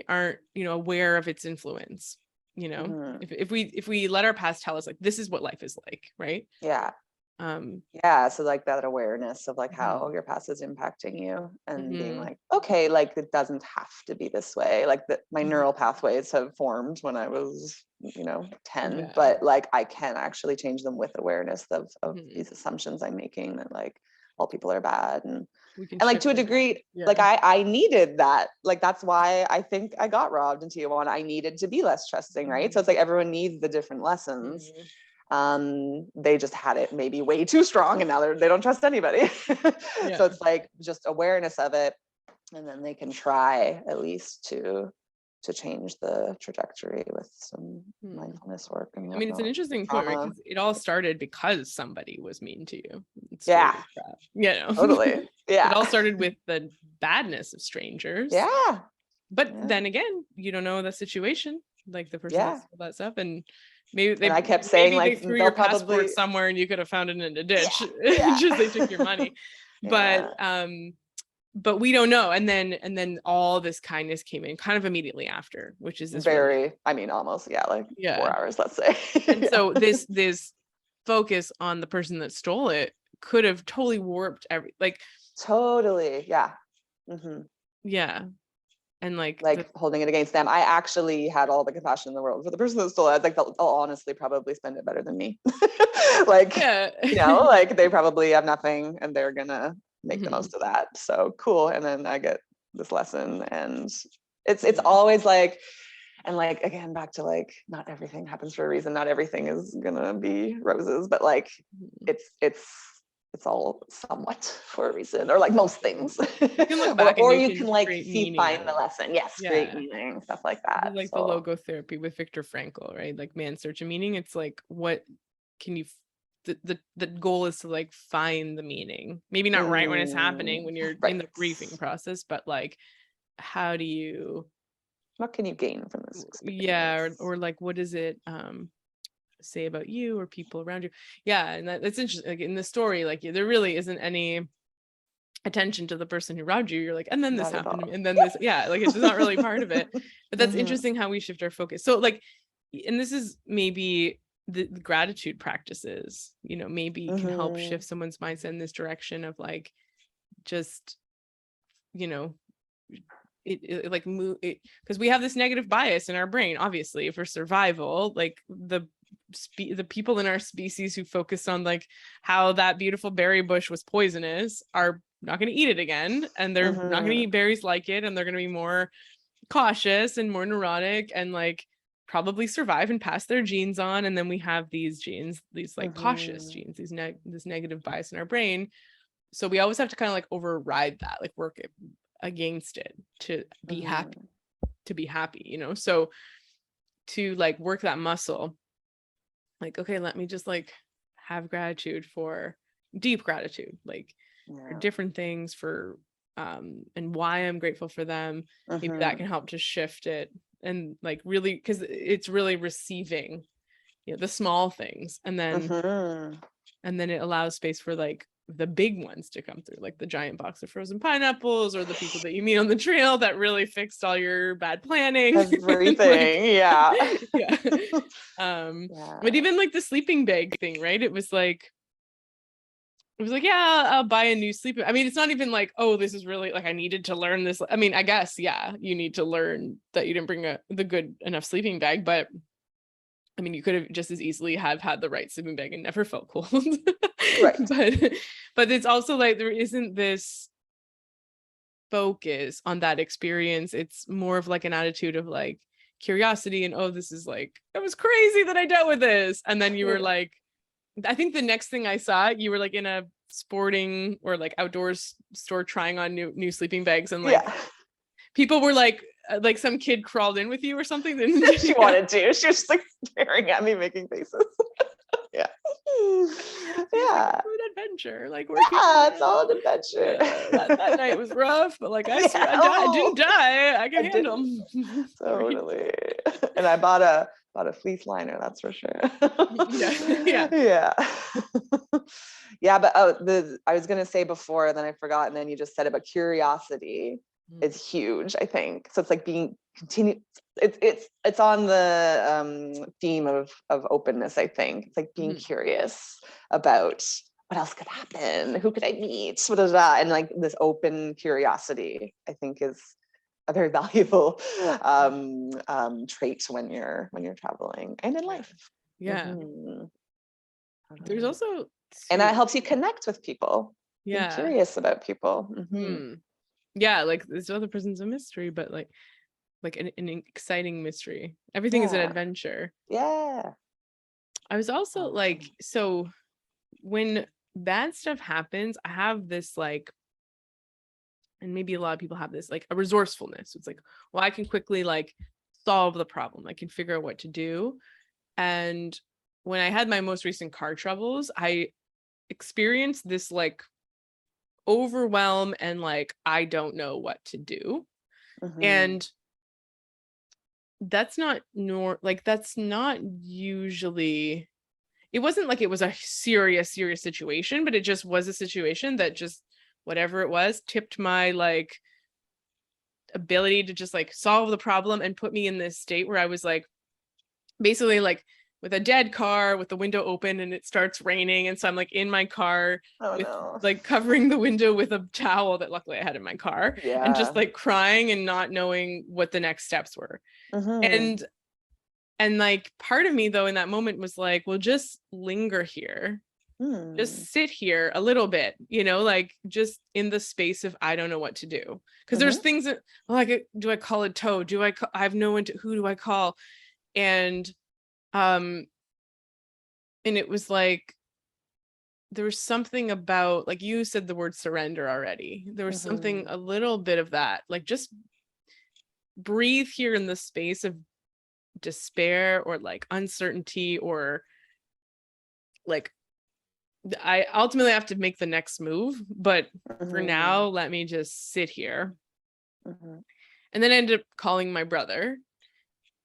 aren't, you know, aware of its influence. You know, if we let our past tell us like, this is what life is like, right? So like that awareness of like how your past is impacting you, and being like, okay, like it doesn't have to be this way. Like my neural pathways have formed when I was, you know, 10, but like I can actually change them with awareness of these assumptions I'm making, that like all people are bad, and like to a degree, like I needed that. Like that's why I think I got robbed in Tijuana. I needed to be less trusting, right? So it's like everyone needs the different lessons. They just had it maybe way too strong, and now they don't trust anybody. So it's like just awareness of it, and then they can try at least to change the trajectory with some mindfulness work. And I mean, it's an interesting point, right? Because it all started because somebody was mean to you. You know, totally. It all started with the badness of strangers. But then again, you don't know the situation, like the person that said that stuff, and maybe I kept saying like, they threw your passport somewhere and you could have found it in a ditch. Just they took your money. But we don't know. And then all this kindness came in kind of immediately after, which is this very, I mean, almost, 4 hours, let's say. And so this focus on the person that stole it could have totally warped totally. And like holding it against them. I actually had all the compassion in the world for the person that stole it. Like they'll honestly probably spend it better than me. You know, like they probably have nothing and they're gonna make the most of that. So cool. And then I get this lesson, and it's always like, and like, again, back to like, not everything happens for a reason. Not everything is gonna be roses, but like it's it's all somewhat for a reason, or like most things. You can look back or and you can like create see, meaning find out the of it. lesson. Yes, create meaning, stuff like that. Like the logotherapy with Viktor Frankl, right? Like man's search of meaning. It's like, what can you the goal is to like find the meaning, maybe not right when it's happening, when you're in the grieving process, but like, how do you, what can you gain from this experience? Yeah, or like, what does it say about you or people around you? Yeah, and that's interesting. Like in the story, like there really isn't any attention to the person who robbed you. You're like, and then this happened, and then this, yeah, like it's not really part of it. But that's interesting how we shift our focus. So like, and this is maybe the gratitude practices, you know, maybe can help shift someone's mindset in this direction of like, just, you know, it like move it, because we have this negative bias in our brain, obviously, for survival. Like the people in our species who focus on like how that beautiful berry bush was poisonous are not going to eat it again, and they're not going to eat berries like it, and they're going to be more cautious and more neurotic, and like probably survive and pass their genes on. And then we have these genes, these like cautious genes, this negative bias in our brain. So we always have to kind of like override that, like work it against it to be happy, you know? So to like work that muscle, like, okay, let me just like have gratitude for deep gratitude, like for different things, for and why I'm grateful for them. Maybe that can help to shift it, and like really, because it's really receiving, you know, the small things, and then it allows space for like the big ones to come through, like the giant box of frozen pineapples, or the people that you meet on the trail that really fixed all your bad planning. Everything. Like, yeah. But even like the sleeping bag thing, right? It was like, yeah, I'll buy a new sleeping. I mean, it's not even like, oh, this is really like I needed to learn this. I mean, I guess, yeah, you need to learn that you didn't bring the good enough sleeping bag, but I mean, you could have just as easily have had the right sleeping bag and never felt cold. Right. But it's also like there isn't this focus on that experience. It's more of like an attitude of like curiosity and, oh, this is like, it was crazy that I dealt with this. And then you were like, I think the next thing I saw, you were like in a sporting or like outdoors store trying on new sleeping bags, and like people were like some kid crawled in with you or something. She wanted to. She was just like staring at me, making faces. Yeah. Like, an adventure. Like it's all an adventure. That night was rough, but like I didn't die. I can handle. Totally. And I bought a fleece liner, that's for sure. Yeah. Yeah, but I was gonna say before, and then I forgot, and then you just said it, but curiosity is huge, I think. So it's like being continued. It's on the theme of openness, I think. It's like being curious about what else could happen, who could I meet, and like this open curiosity, I think, is a very valuable trait when you're traveling and in life. Yeah. There's also, and that helps you connect with people. Yeah. Being curious about people. Yeah, like this other person's a mystery, but like an exciting mystery. Everything is an adventure. Yeah. I was also like, so when bad stuff happens, I have this like, and maybe a lot of people have this, like a resourcefulness. It's like, well, I can quickly like solve the problem. I can figure out what to do. And when I had my most recent car troubles, I experienced this like overwhelm and like, I don't know what to do. And that's not that's not usually, it wasn't like it was a serious situation, but it just was a situation that just, whatever it was, tipped my like ability to just like solve the problem and put me in this state where I was like basically like with a dead car with the window open and it starts raining, and so I'm like in my car like covering the window with a towel that luckily I had in my car, and just like crying and not knowing what the next steps were. And like part of me though in that moment was like, well, just linger here, just sit here a little bit, you know, like just in the space of I don't know what to do, because there's things that like, do I call a tow, I have no one to, who do I call? And it was like there was something about, like you said the word surrender already. There was something, a little bit of that, like just breathe here in the space of despair or like uncertainty, or like I ultimately have to make the next move, but for now, let me just sit here. And then I ended up calling my brother,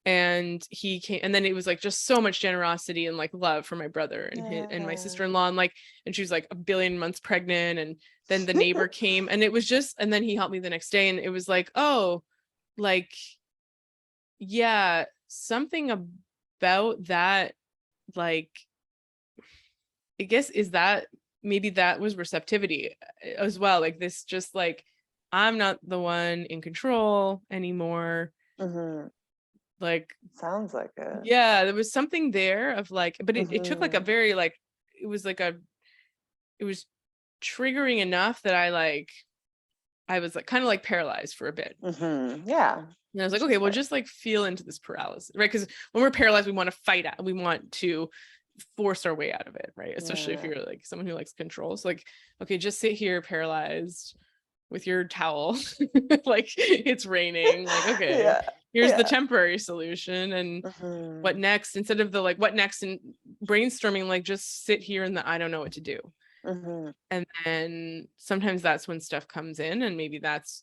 and he came, and then it was like just so much generosity and like love for my brother and his and my sister-in-law, and like, and she was like a billion months pregnant, and then the neighbor came, and it was just, and then he helped me the next day, and it was like, oh, like, yeah, something about that, like, I guess, is that maybe that was receptivity as well, like this, just like, I'm not the one in control anymore. Like, sounds like it. yeah, there was something there of like, but it took like a very like, it was triggering enough that I was like kind of like paralyzed for a bit. Yeah. And I was like, okay, well, just like feel into this paralysis, right? Because when we're paralyzed, we want to fight out, we want to force our way out of it, right? Especially if you're like someone who likes control. So like, okay, just sit here paralyzed with your towel, like it's raining, like, okay, here's the temporary solution, and what next, instead of the like what next and brainstorming, like just sit here in the I don't know what to do. And then sometimes that's when stuff comes in, and maybe that's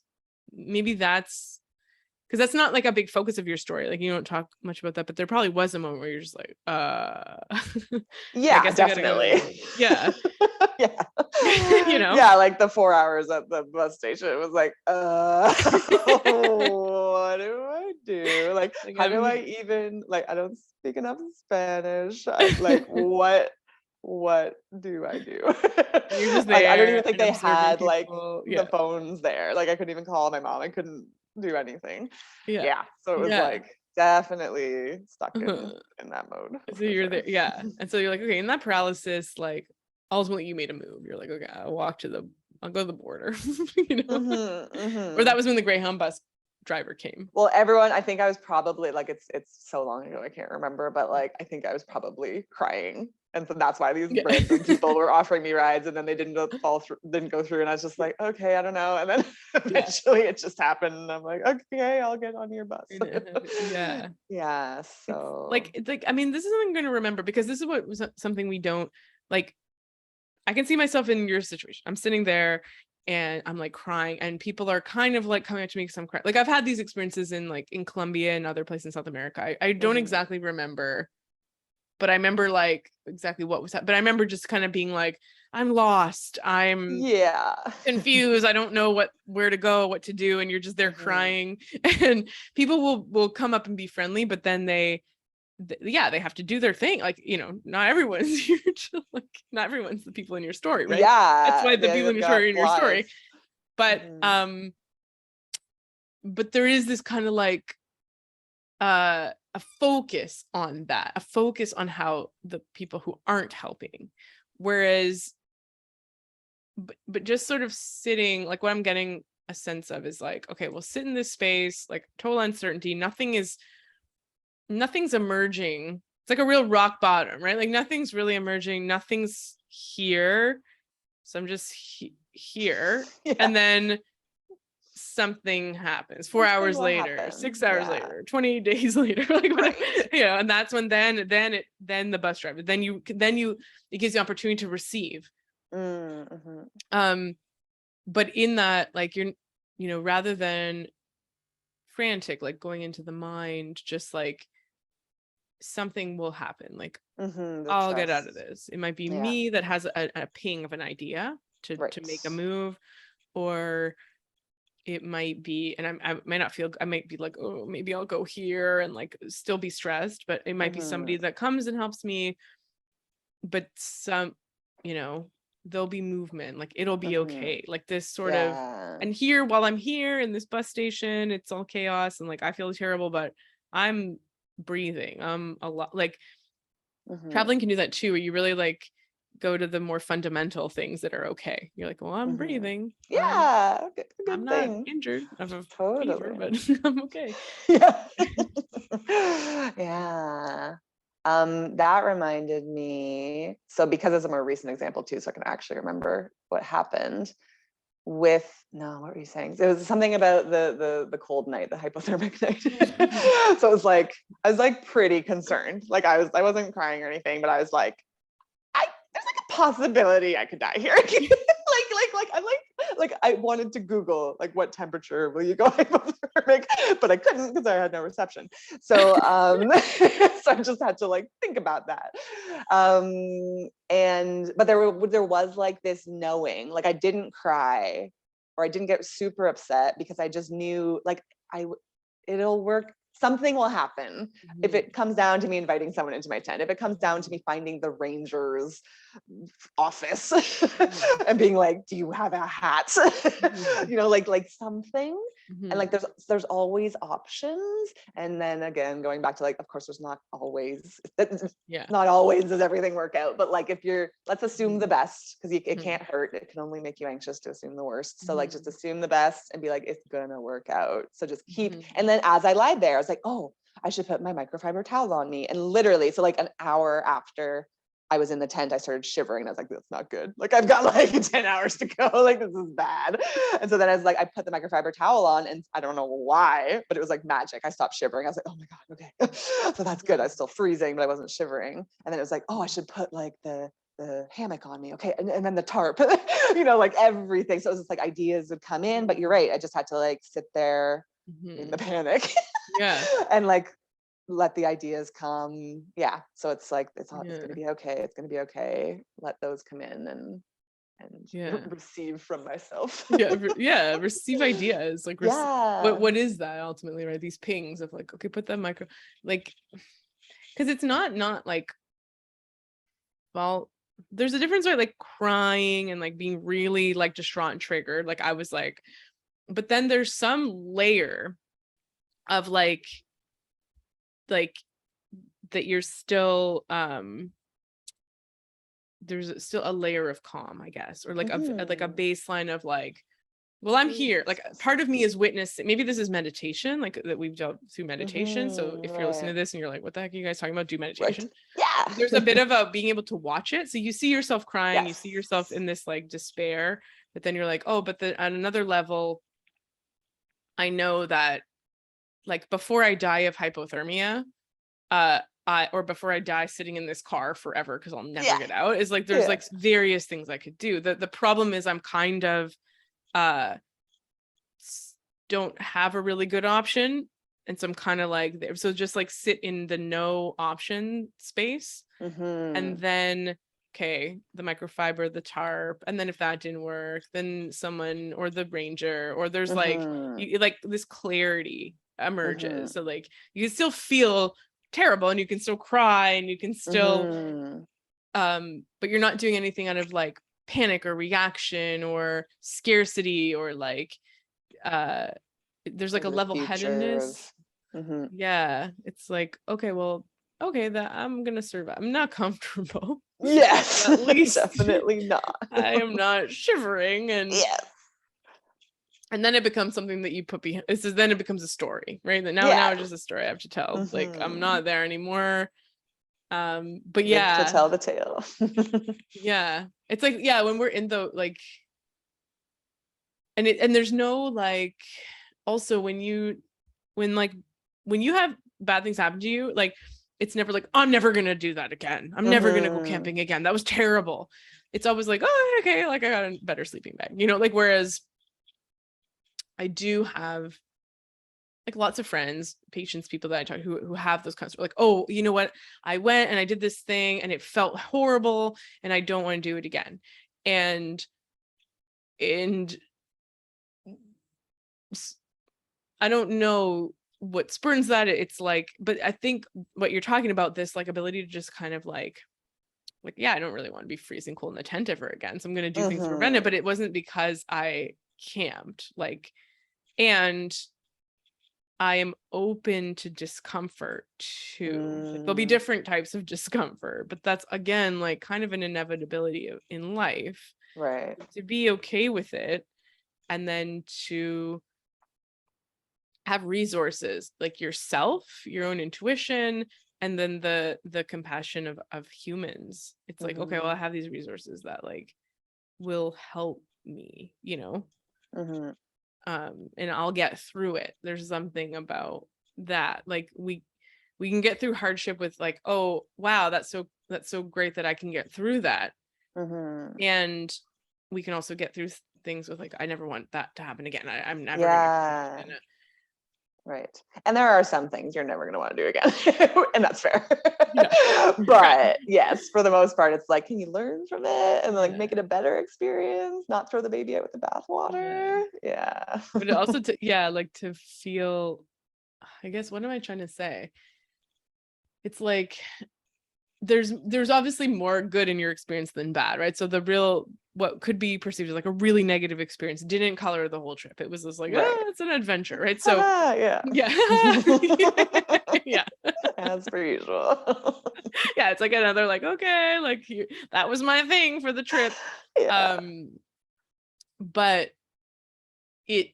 because that's not like a big focus of your story, like you don't talk much about that, but there probably was a moment where you're just like yeah, I guess definitely. I gotta go. Yeah. You know, yeah, like the 4 hours at the bus station, it was like what do I do, like how do I even, like, I don't speak enough Spanish, like what do I do? You're just like, there, I don't even think they had people. like the phones there, like I couldn't even call my mom, I couldn't do anything. So it was like definitely stuck in that mode. So you're there, and so you're like, okay, in that paralysis, like ultimately you made a move, you're like, okay, I'll go to the border. You know. Or that was when the Greyhound bus driver came. Well, everyone, I think I was probably like, it's so long ago, I can't remember, but like I think I was probably crying, and so that's why these random people were offering me rides, and then they didn't go through, and I was just like, okay, I don't know, and then eventually it just happened, and I'm like, okay, I'll get on your bus. So it's like I mean, this is something I'm going to remember, because this is what was something we don't like. I can see myself in your situation. I'm sitting there and I'm like crying, and people are kind of like coming up to me because I'm crying. Like I've had these experiences in Colombia and other places in South America. I don't exactly remember, but I remember like exactly what was happening. But I remember just kind of being like, I'm lost. I'm confused. I don't know where to go, what to do. And you're just there crying, and people will come up and be friendly, but then they have to do their thing. Like, you know, not everyone's here to, like, not everyone's the people in your story, right? That's why the people in your story are in your story. But but there is this kind of like a focus on that, a focus on how the people who aren't helping, whereas but just sort of sitting, like what I'm getting a sense of is like, okay, well, sit in this space, like total uncertainty, nothing's emerging. It's like a real rock bottom, right? Like nothing's really emerging, nothing's here, so I'm just here. And then something happens 4 hours later, 6 hours later, 28 days later, like whatever, you know, and that's when then the bus driver, then you it gives you opportunity to receive. But in that, like, you're, you know, rather than frantic, like going into the mind, just like something will happen, like I'll get out of this. It might be me that has a ping of an idea to make a move, or it might be, and I might not feel, I might be like, oh, maybe I'll go here and like still be stressed, but it might be somebody that comes and helps me, but some, you know, there'll be movement, like it'll be okay, like this sort of, and here, while I'm here in this bus station, it's all chaos and like I feel terrible, but I'm breathing. A lot, like traveling can do that too, where you really like go to the more fundamental things that are okay. You're like, well, I'm breathing. I'm not injured. I have a fever, but I'm okay. That reminded me, so because it's a more recent example too, so I can actually remember what happened with, no, what were you saying? It was something about the cold night, the hypothermic night. So it was like, I was like pretty concerned. Like I wasn't crying or anything, but I was like, there's like a possibility I could die here. I wanted to Google like what temperature will you go hypothermic, but I couldn't because I had no reception. So so I just had to like think about that. But there was like this knowing, like I didn't cry or I didn't get super upset because I just knew like it'll work. Something will happen if it comes down to me inviting someone into my tent, if it comes down to me finding the ranger's office and being like, do you have a hat? You know, like something. And like there's always options. And then again, going back to like, of course, there's not always does everything work out. But like let's assume the best, because it can't hurt. It can only make you anxious to assume the worst. So like just assume the best and be like, it's gonna work out. So just keep, and then as I lied there, I was like, oh, I should put my microfiber towel on me. And literally, so like an hour after I was in the tent, I started shivering. I was like, that's not good. Like I've got like 10 hours to go. Like this is bad. And so then I was like, I put the microfiber towel on and I don't know why, but it was like magic. I stopped shivering. I was like, oh my God, okay. So that's good. I was still freezing, but I wasn't shivering. And then it was like, oh, I should put like the hammock on me. Okay. And then the tarp, you know, like everything. So it was just like ideas would come in, but you're right. I just had to like sit there in the panic and like let the ideas come. Yeah. So it's like, it's going to be okay. It's going to be okay. Let those come in and receive from myself. Receive ideas. Like, what is that ultimately, right? These pings of like, okay, put that micro, like, because it's not like, well, there's a difference, right? Like crying and like being really like distraught and triggered. Like I was like, but then there's some layer of like that you're still there's still a layer of calm, I guess, or like a baseline of like, well, I'm here. Like part of me is witnessing. Maybe this is meditation, like that we've dealt through meditation. So if you're listening to this and you're like, what the heck are you guys talking about? Do meditation. Yeah. There's a bit of a being able to watch it. So you see yourself crying, you see yourself in this like despair, but then you're like, oh, but on another level, I know that like before I die of hypothermia, or before I die sitting in this car forever because I'll never get out, is like there's like various things I could do. The problem is I'm kind of don't have a really good option, and so I'm kind of like there. So just like sit in the no option space, and then okay, the microfiber, the tarp, and then if that didn't work, then someone or the ranger, or there's like like this clarity emerges. So like you can still feel terrible and you can still cry and you can still but you're not doing anything out of like panic or reaction or scarcity or like there's like a level-headedness. It's like, okay, well, okay, that I'm gonna survive. I'm not comfortable. Yes. At least definitely not. I am not shivering. And and then it becomes something that you put behind. Then it becomes a story, right? That now it's just a story I have to tell. Like I'm not there anymore. But to tell the tale. It's like when we're in the like, and there's no like, also when you have bad things happen to you, like it's never like, I'm never gonna do that again. I'm never gonna go camping again. That was terrible. It's always like, oh, okay, like I got a better sleeping bag, you know, like whereas I do have like lots of friends, patients, people that I talk who have those kinds of like, oh, you know what? I went and I did this thing and it felt horrible and I don't want to do it again. And I don't know what spurns that. It's like, but I think what you're talking about, this like ability to just kind of like, I don't really want to be freezing cold in the tent ever again. So I'm going to do things to prevent it. But it wasn't because I camped, like, and I am open to discomfort too. Like, there'll be different types of discomfort, but that's again, like kind of an inevitability in life, right? To be okay with it. And then to have resources like yourself, your own intuition, and then the compassion of humans. It's like, okay, well, I have these resources that like will help me, and I'll get through it. There's something about that. Like we can get through hardship with like, oh wow, that's so great that I can get through that. And we can also get through things with like, I never want that to happen again. I'm never gonna. Right. And there are some things you're never going to want to do again. And that's fair. Yeah. But yes, for the most part, it's like, can you learn from it and like make it a better experience? Not throw the baby out with the bathwater. Yeah. But also like to feel, I guess, what am I trying to say? It's like, there's obviously more good in your experience than bad, right? So what could be perceived as like a really negative experience didn't color the whole trip. It was just like, it's an adventure, right? So yeah. Yeah. As per usual. Yeah, it's like another like, okay, like that was my thing for the trip. But it,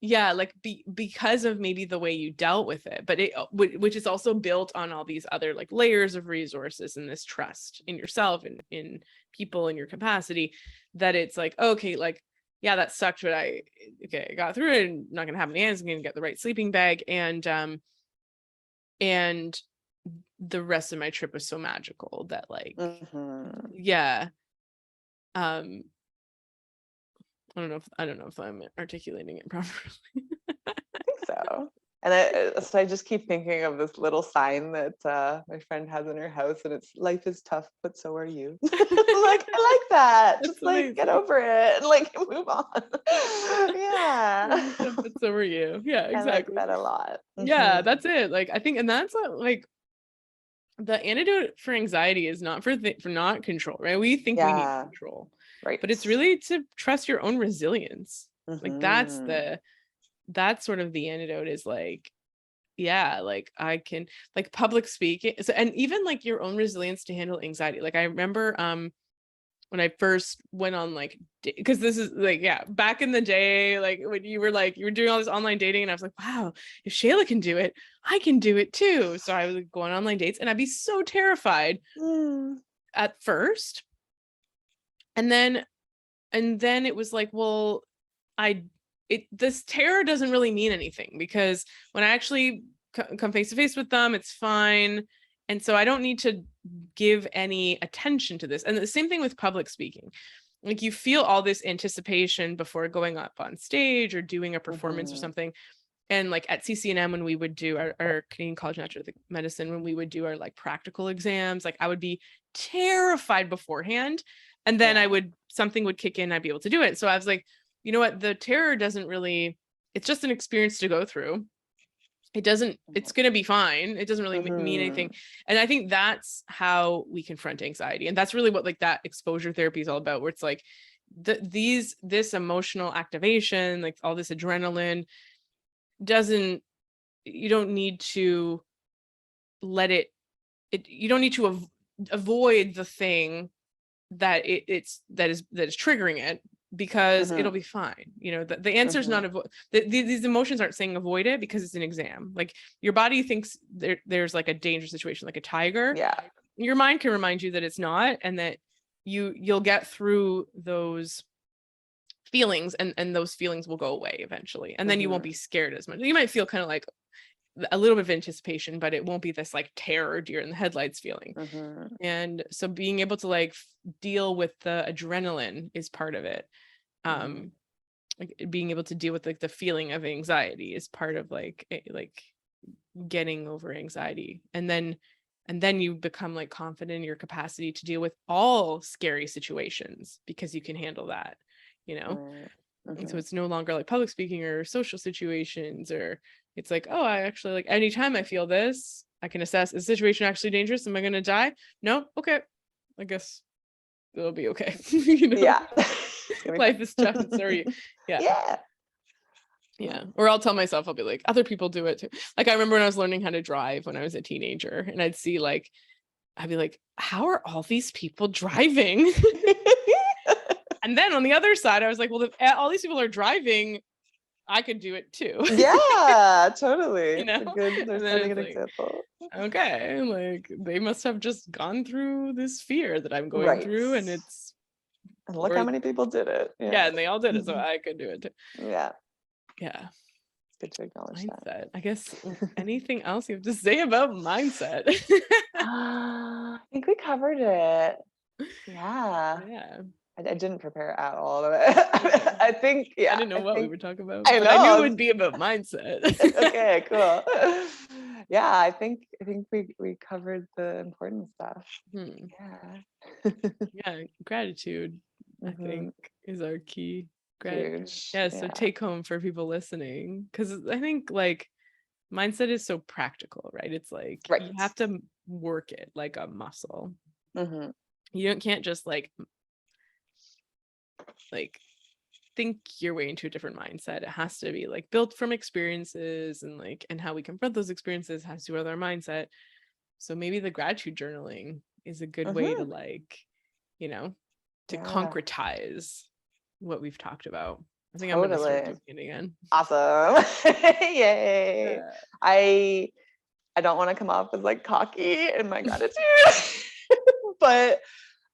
like because of maybe the way you dealt with it, but which is also built on all these other like layers of resources and this trust in yourself and in people and your capacity, that it's like, okay, like, yeah, that sucked, but I got through it, and not gonna have any hands, I'm gonna get the right sleeping bag, and the rest of my trip was so magical that like I don't know if I'm articulating it properly. I think so. And so I just keep thinking of this little sign that my friend has in her house, and it's "Life is tough, but so are you." Like, I like that. Just like amazing. Get over it and like move on. Yeah. But so are you. Yeah, exactly. I like that a lot. Yeah, that's it. Like I think, and that's like the antidote for anxiety is not for not control, right? We think we need control, right? But it's really to trust your own resilience. Like that's sort of the antidote, is like, like I can, like public speaking. So, and even like your own resilience to handle anxiety. Like I remember when I first went on like, because this is like, back in the day, like when you were doing all this online dating, and I was like, wow, if Shayla can do it, I can do it too. So I was like, going on online dates, and I'd be so terrified at first. And then it was like, well, this terror doesn't really mean anything, because when I actually come face to face with them, it's fine. And so I don't need to give any attention to this. And the same thing with public speaking. Like you feel all this anticipation before going up on stage or doing a performance or something. And like at CCNM, when we would do our Canadian College of Naturopathic Medicine, when we would do our like practical exams, like I would be terrified beforehand. And then something would kick in, I'd be able to do it. So I was like, you know what, the terror doesn't really, it's just an experience to go through. It's going to be fine. It doesn't really mean anything. And I think that's how we confront anxiety. And that's really what like that exposure therapy is all about, where it's like this emotional activation, like all this adrenaline you don't need to let it you don't need to avoid the thing that is triggering it, because it'll be fine. The answer is not these emotions aren't saying avoid it because it's an exam. Like your body thinks there's like a dangerous situation, like a tiger. Your mind can remind you that it's not, and that you'll get through those feelings, and those feelings will go away eventually, and then you won't be scared as much. You might feel kind of like a little bit of anticipation, but it won't be this like terror deer in the headlights feeling. And so being able to like deal with the adrenaline is part of it. Like being able to deal with like the feeling of anxiety is part of like getting over anxiety. And then you become like confident in your capacity to deal with all scary situations, because you can handle that, And so it's no longer like public speaking or social situations, or it's like, oh, I actually like anytime I feel this, I can assess, is the situation actually dangerous? Am I going to die? No? Okay. I guess it'll be okay. Yeah. Life is tough. And so are you. Yeah. Or I'll tell myself, I'll be like, other people do it too. Like I remember when I was learning how to drive when I was a teenager, and I'd be like, how are all these people driving? And then on the other side, I was like, well, if all these people are driving, I could do it too. Yeah, totally. You know? They're And then setting an it's like, example. okay, like they must have just gone through this fear that I'm going Right. through, and it's, And look or, how many people did it. yeah, and they all did it, so I could do it too. Yeah. Yeah. It's good to acknowledge that. Mindset. I guess anything else you have to say about mindset? I think we covered it. Yeah. Yeah. I didn't prepare at all of it. I think, I yeah. didn't know what we would talk about, I but I knew it know. would be about mindset. Okay, cool. Yeah, I think we covered the important stuff. Yeah. Yeah, gratitude, I think, is our key. Huge. Yeah, so take home for people listening, because I think like mindset is so practical, right? It's like you have to work it like a muscle. You can't just like think your way into a different mindset. It has to be like built from experiences, and how we confront those experiences has to do with our mindset. So maybe the gratitude journaling is a good way to to concretize what we've talked about. I think I'm gonna start doing it again. Awesome. Yay. Yeah. I don't want to come off as like cocky in my gratitude, but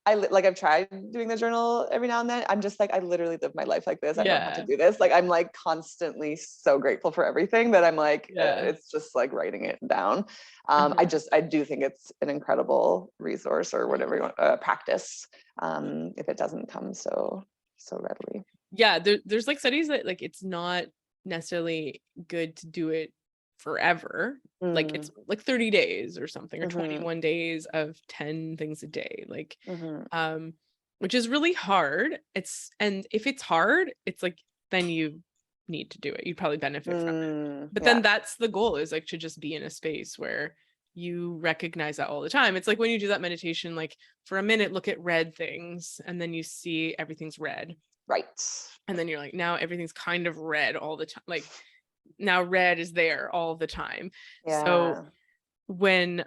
I've tried doing the journal every now and then. I'm just like, I literally live my life like this. I don't have to do this. Like, I'm like constantly so grateful for everything that I'm like, it's just like writing it down. I do think it's an incredible resource, or whatever you want, practice, if it doesn't come so readily. Yeah, there's like studies that like it's not necessarily good to do it forever. Like it's like 30 days or something, or 21 days of 10 things a day, like which is really hard. And if it's hard, it's like then you need to do it. You'd probably benefit from it. But then that's the goal, is like to just be in a space where you recognize that all the time. It's like when you do that meditation, like for a minute look at red things, and then you see everything's red. Right. And then you're like, now everything's kind of red all the time. Like now red is there all the time. Yeah. So when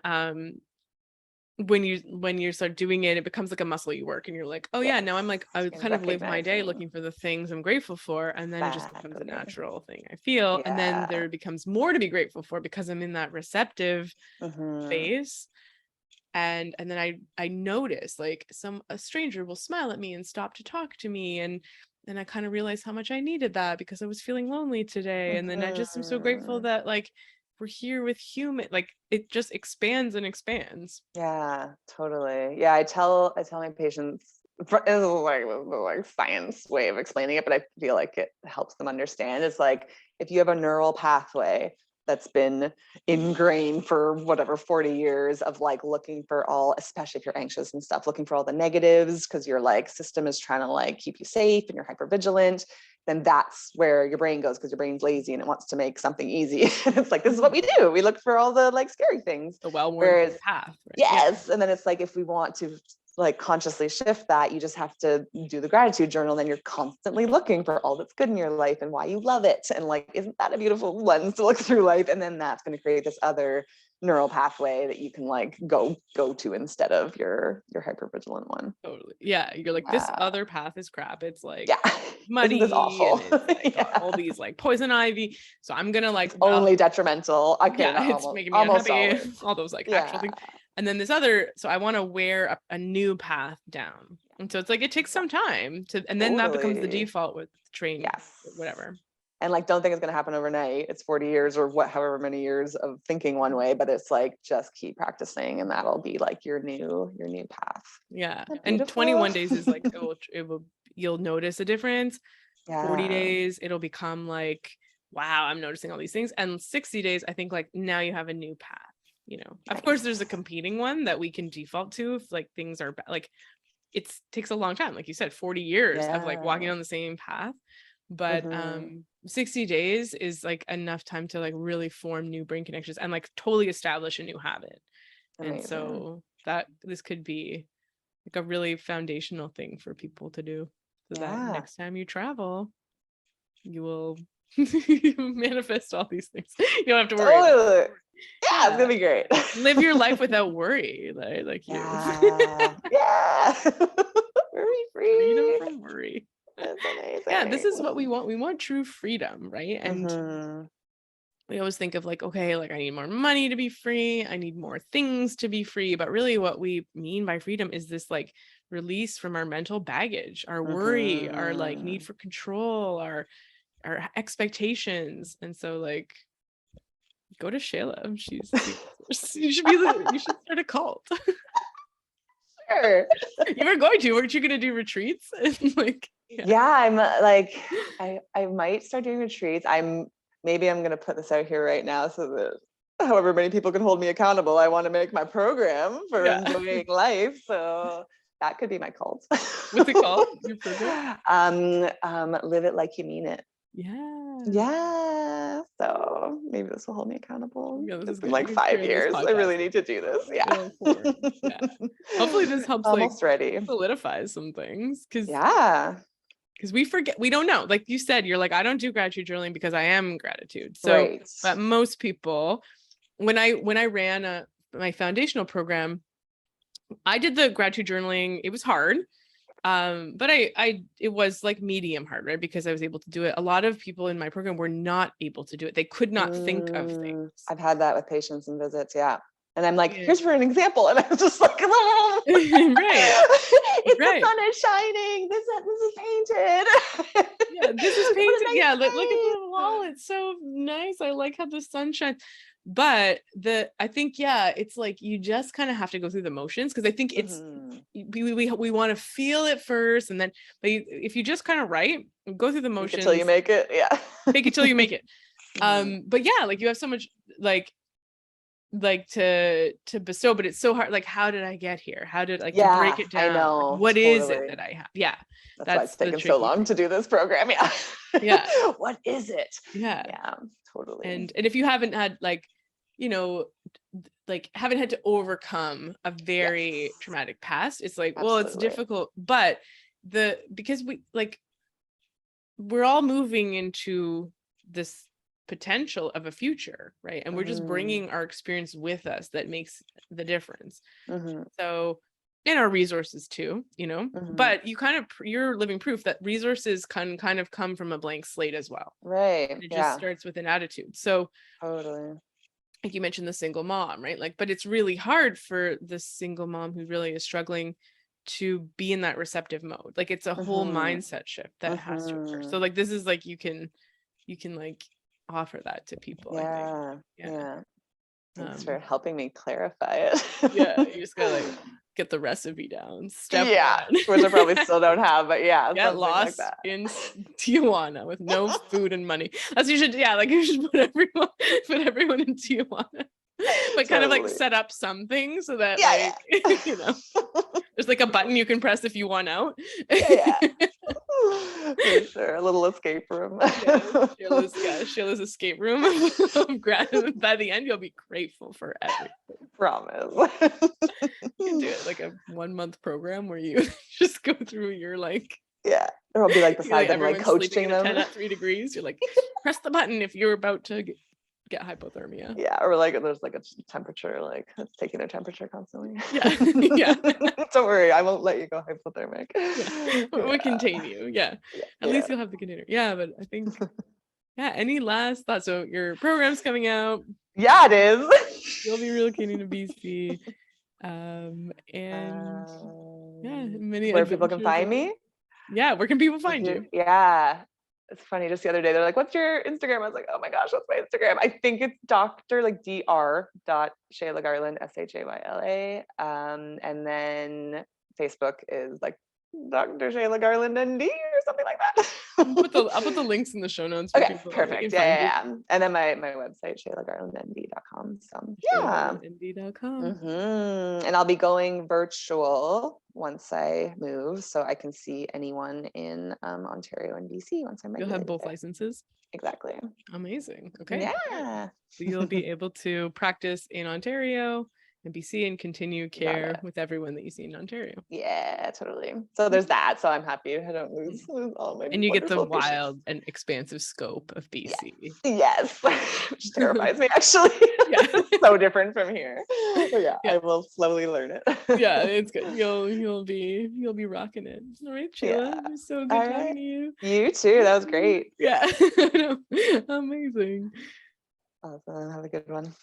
you start doing it, it becomes like a muscle you work, and you're like, oh yeah, now I kind of live my day looking for the things I'm grateful for. And then it just becomes a natural thing I feel. And then there becomes more to be grateful for, because I'm in that receptive phase. And then I notice like a stranger will smile at me and stop to talk to me, and I kind of realize how much I needed that because I was feeling lonely today. And then I just am so grateful that like we're here with human, like it just expands and expands. Yeah, totally. Yeah, I tell my patients, this is like science way of explaining it, but I feel like it helps them understand. It's like if you have a neural pathway that's been ingrained for whatever 40 years of like looking for all, especially if you're anxious and stuff, looking for all the negatives because your like system is trying to like keep you safe and you're hypervigilant, then that's where your brain goes, because your brain's lazy and it wants to make something easy. It's like, this is what we do. We look for all the like scary things. The well-worn path. Right? Yes. Yeah. And then it's like, if we want to like consciously shift that, you just have to do the gratitude journal. Then you're constantly looking for all that's good in your life and why you love it. And like, isn't that a beautiful lens to look through life? And then that's going to create this other neural pathway that you can like go to instead of your hypervigilant one. Totally. Yeah. You're like, this other path is crap. It's like muddy. Isn't this awful? And it's like all these like poison ivy. So I'm gonna like only detrimental. It's making me unhappy. All those like actual things. And then this other, so I want to wear a new path down. And so it's like, it takes some time to, and then that becomes the default with training, whatever. And like, don't think it's going to happen overnight. It's 40 years or however many years of thinking one way, but it's like, just keep practicing and that'll be like your new path. Yeah. And 21 days is like, you'll notice a difference. 40 days, it'll become like, wow, I'm noticing all these things. And 60 days, I think like now you have a new path. You know, of course there's a competing one that we can default to if like things are like, it takes a long time, like you said, 40 years of like walking on the same path, but 60 days is like enough time to like really form new brain connections and like totally establish a new habit. Amazing. And so that this could be like a really foundational thing for people to do, so that next time you travel you will manifest all these things. You don't have to worry about it. Yeah, it's gonna be great. Live your life without worry, like you. Yeah. Worry free. Freedom from worry. That's amazing. yeah, this is what we want. We want true freedom, right? And Mhm. we always think of like, okay, like I need more money to be free. I need more things to be free. But really what we mean by freedom is this like release from our mental baggage, our worry, our like need Mhm. for control, our expectations. And so like go to Shayla. You should you should start a cult. Sure. You were going to, weren't you gonna do retreats? And like, Yeah, I'm like, I might start doing retreats. Maybe I'm gonna put this out here right now so that however many people can hold me accountable. I want to make my program for yeah. enjoying life. So that could be my cult. What's it called? Your program? Live it like you mean it. Yeah. Yeah. So maybe this will hold me accountable. Yeah, this It's is been good. like You can 5 share this years. I really podcast. need to do this. Yeah. Like 4. Yeah. Hopefully this helps Almost like ready. solidify some things Yeah. because we forget, we don't know. Like you said, you're like, I don't do gratitude journaling because I am gratitude. So, Right. but most people, when I ran my foundational program, I did the gratitude journaling. It was hard. But it was like medium hard, right? Because I was able to do it. A lot of people in my program were not able to do it. They could not think of things. I've had that with patients and visits. Yeah. And I'm like, Yeah. here's for an example. And I was just like, oh, right. it's Right. the sun is shining. This is painted. Yeah, this is What a painted. nice Yeah, look at day. the wall. It's so nice. I like how the sun shines. But I think, yeah, it's like you just kind of have to go through the motions because I think it's we want to feel it first, and then if you just kind of write, go through the motions until you make it. Yeah. Fake it till you make it. But yeah, like you have so much like to bestow, but it's so hard. Like, how did I get here? How did like to break it down? I know. Like, what is it that I have? Yeah. That's why it's taken so long to do this program. Yeah. Yeah. What is it? Yeah. Yeah, totally. And if you haven't had like, like haven't had to overcome a very traumatic past, it's like, well, it's difficult, but because we're all moving into this potential of a future, right? And we're just bringing our experience with us that makes the difference. So, and our resources too, but you're living proof that resources can kind of come from a blank slate as well. Right. And it just starts with an attitude. So totally. Like you mentioned the single mom, right? Like, but it's really hard for the single mom who really is struggling to be in that receptive mode. Like it's a whole mindset shift that has to occur. So like, this is like, you can like offer that to people. I think. Yeah. Thanks for helping me clarify it. Yeah. You just gotta like get the recipe down. Step one. Which I probably still don't have, but yeah. Get lost like in Tijuana with no food and money. That's you should put everyone in Tijuana. But kind of like set up something so that there's like a button you can press if you want out. For sure. A little escape room. Shayla's escape room of gratitude. By the end, you'll be grateful for everything. Promise. You can do it like a 1-month program where you just go through your like. Yeah. Or I'll be like beside them, like coaching them. 10 at 3 degrees. You're like, press the button if you're about to get hypothermia. Yeah. Or like there's like a temperature, like it's taking their temperature constantly. Yeah. Don't worry, I won't let you go hypothermic. We'll contain you. Yeah. At least you'll have the container. Yeah, but I think any last thoughts? So your program's coming out. Yeah, it is. You'll be relocating to BC. And many where people can find me. Yeah, where can people find you? Yeah. It's funny, just the other day they're like, what's your Instagram? I was like, oh my gosh, what's my Instagram? I think it's Dr. Garland, Shayla. And then Facebook is like Dr. Shayla Garland ND or something like that. I'll put the links in the show notes. Okay, perfect. Yeah. And then my website, shaylagarlandnd.com. So yeah. shaylagarlandnd.com. And I'll be going virtual once I move, so I can see anyone in Ontario and BC once I'm ready. You'll have both licenses. Exactly. Amazing. Okay. Yeah. So you'll be able to practice in Ontario BC and continue care with everyone that you see in Ontario. Yeah, totally. So there's that. So I'm happy I don't lose all my and you get the wonderful patients. wild and expansive scope of BC. Yes. Which terrifies me actually. Yeah. So different from here. But yeah, I will slowly learn it. Yeah, it's good. You'll be rocking it. All right, Shayla. It was so good talking to you. You too. That was great. Yeah. Amazing. Awesome. Have a good one.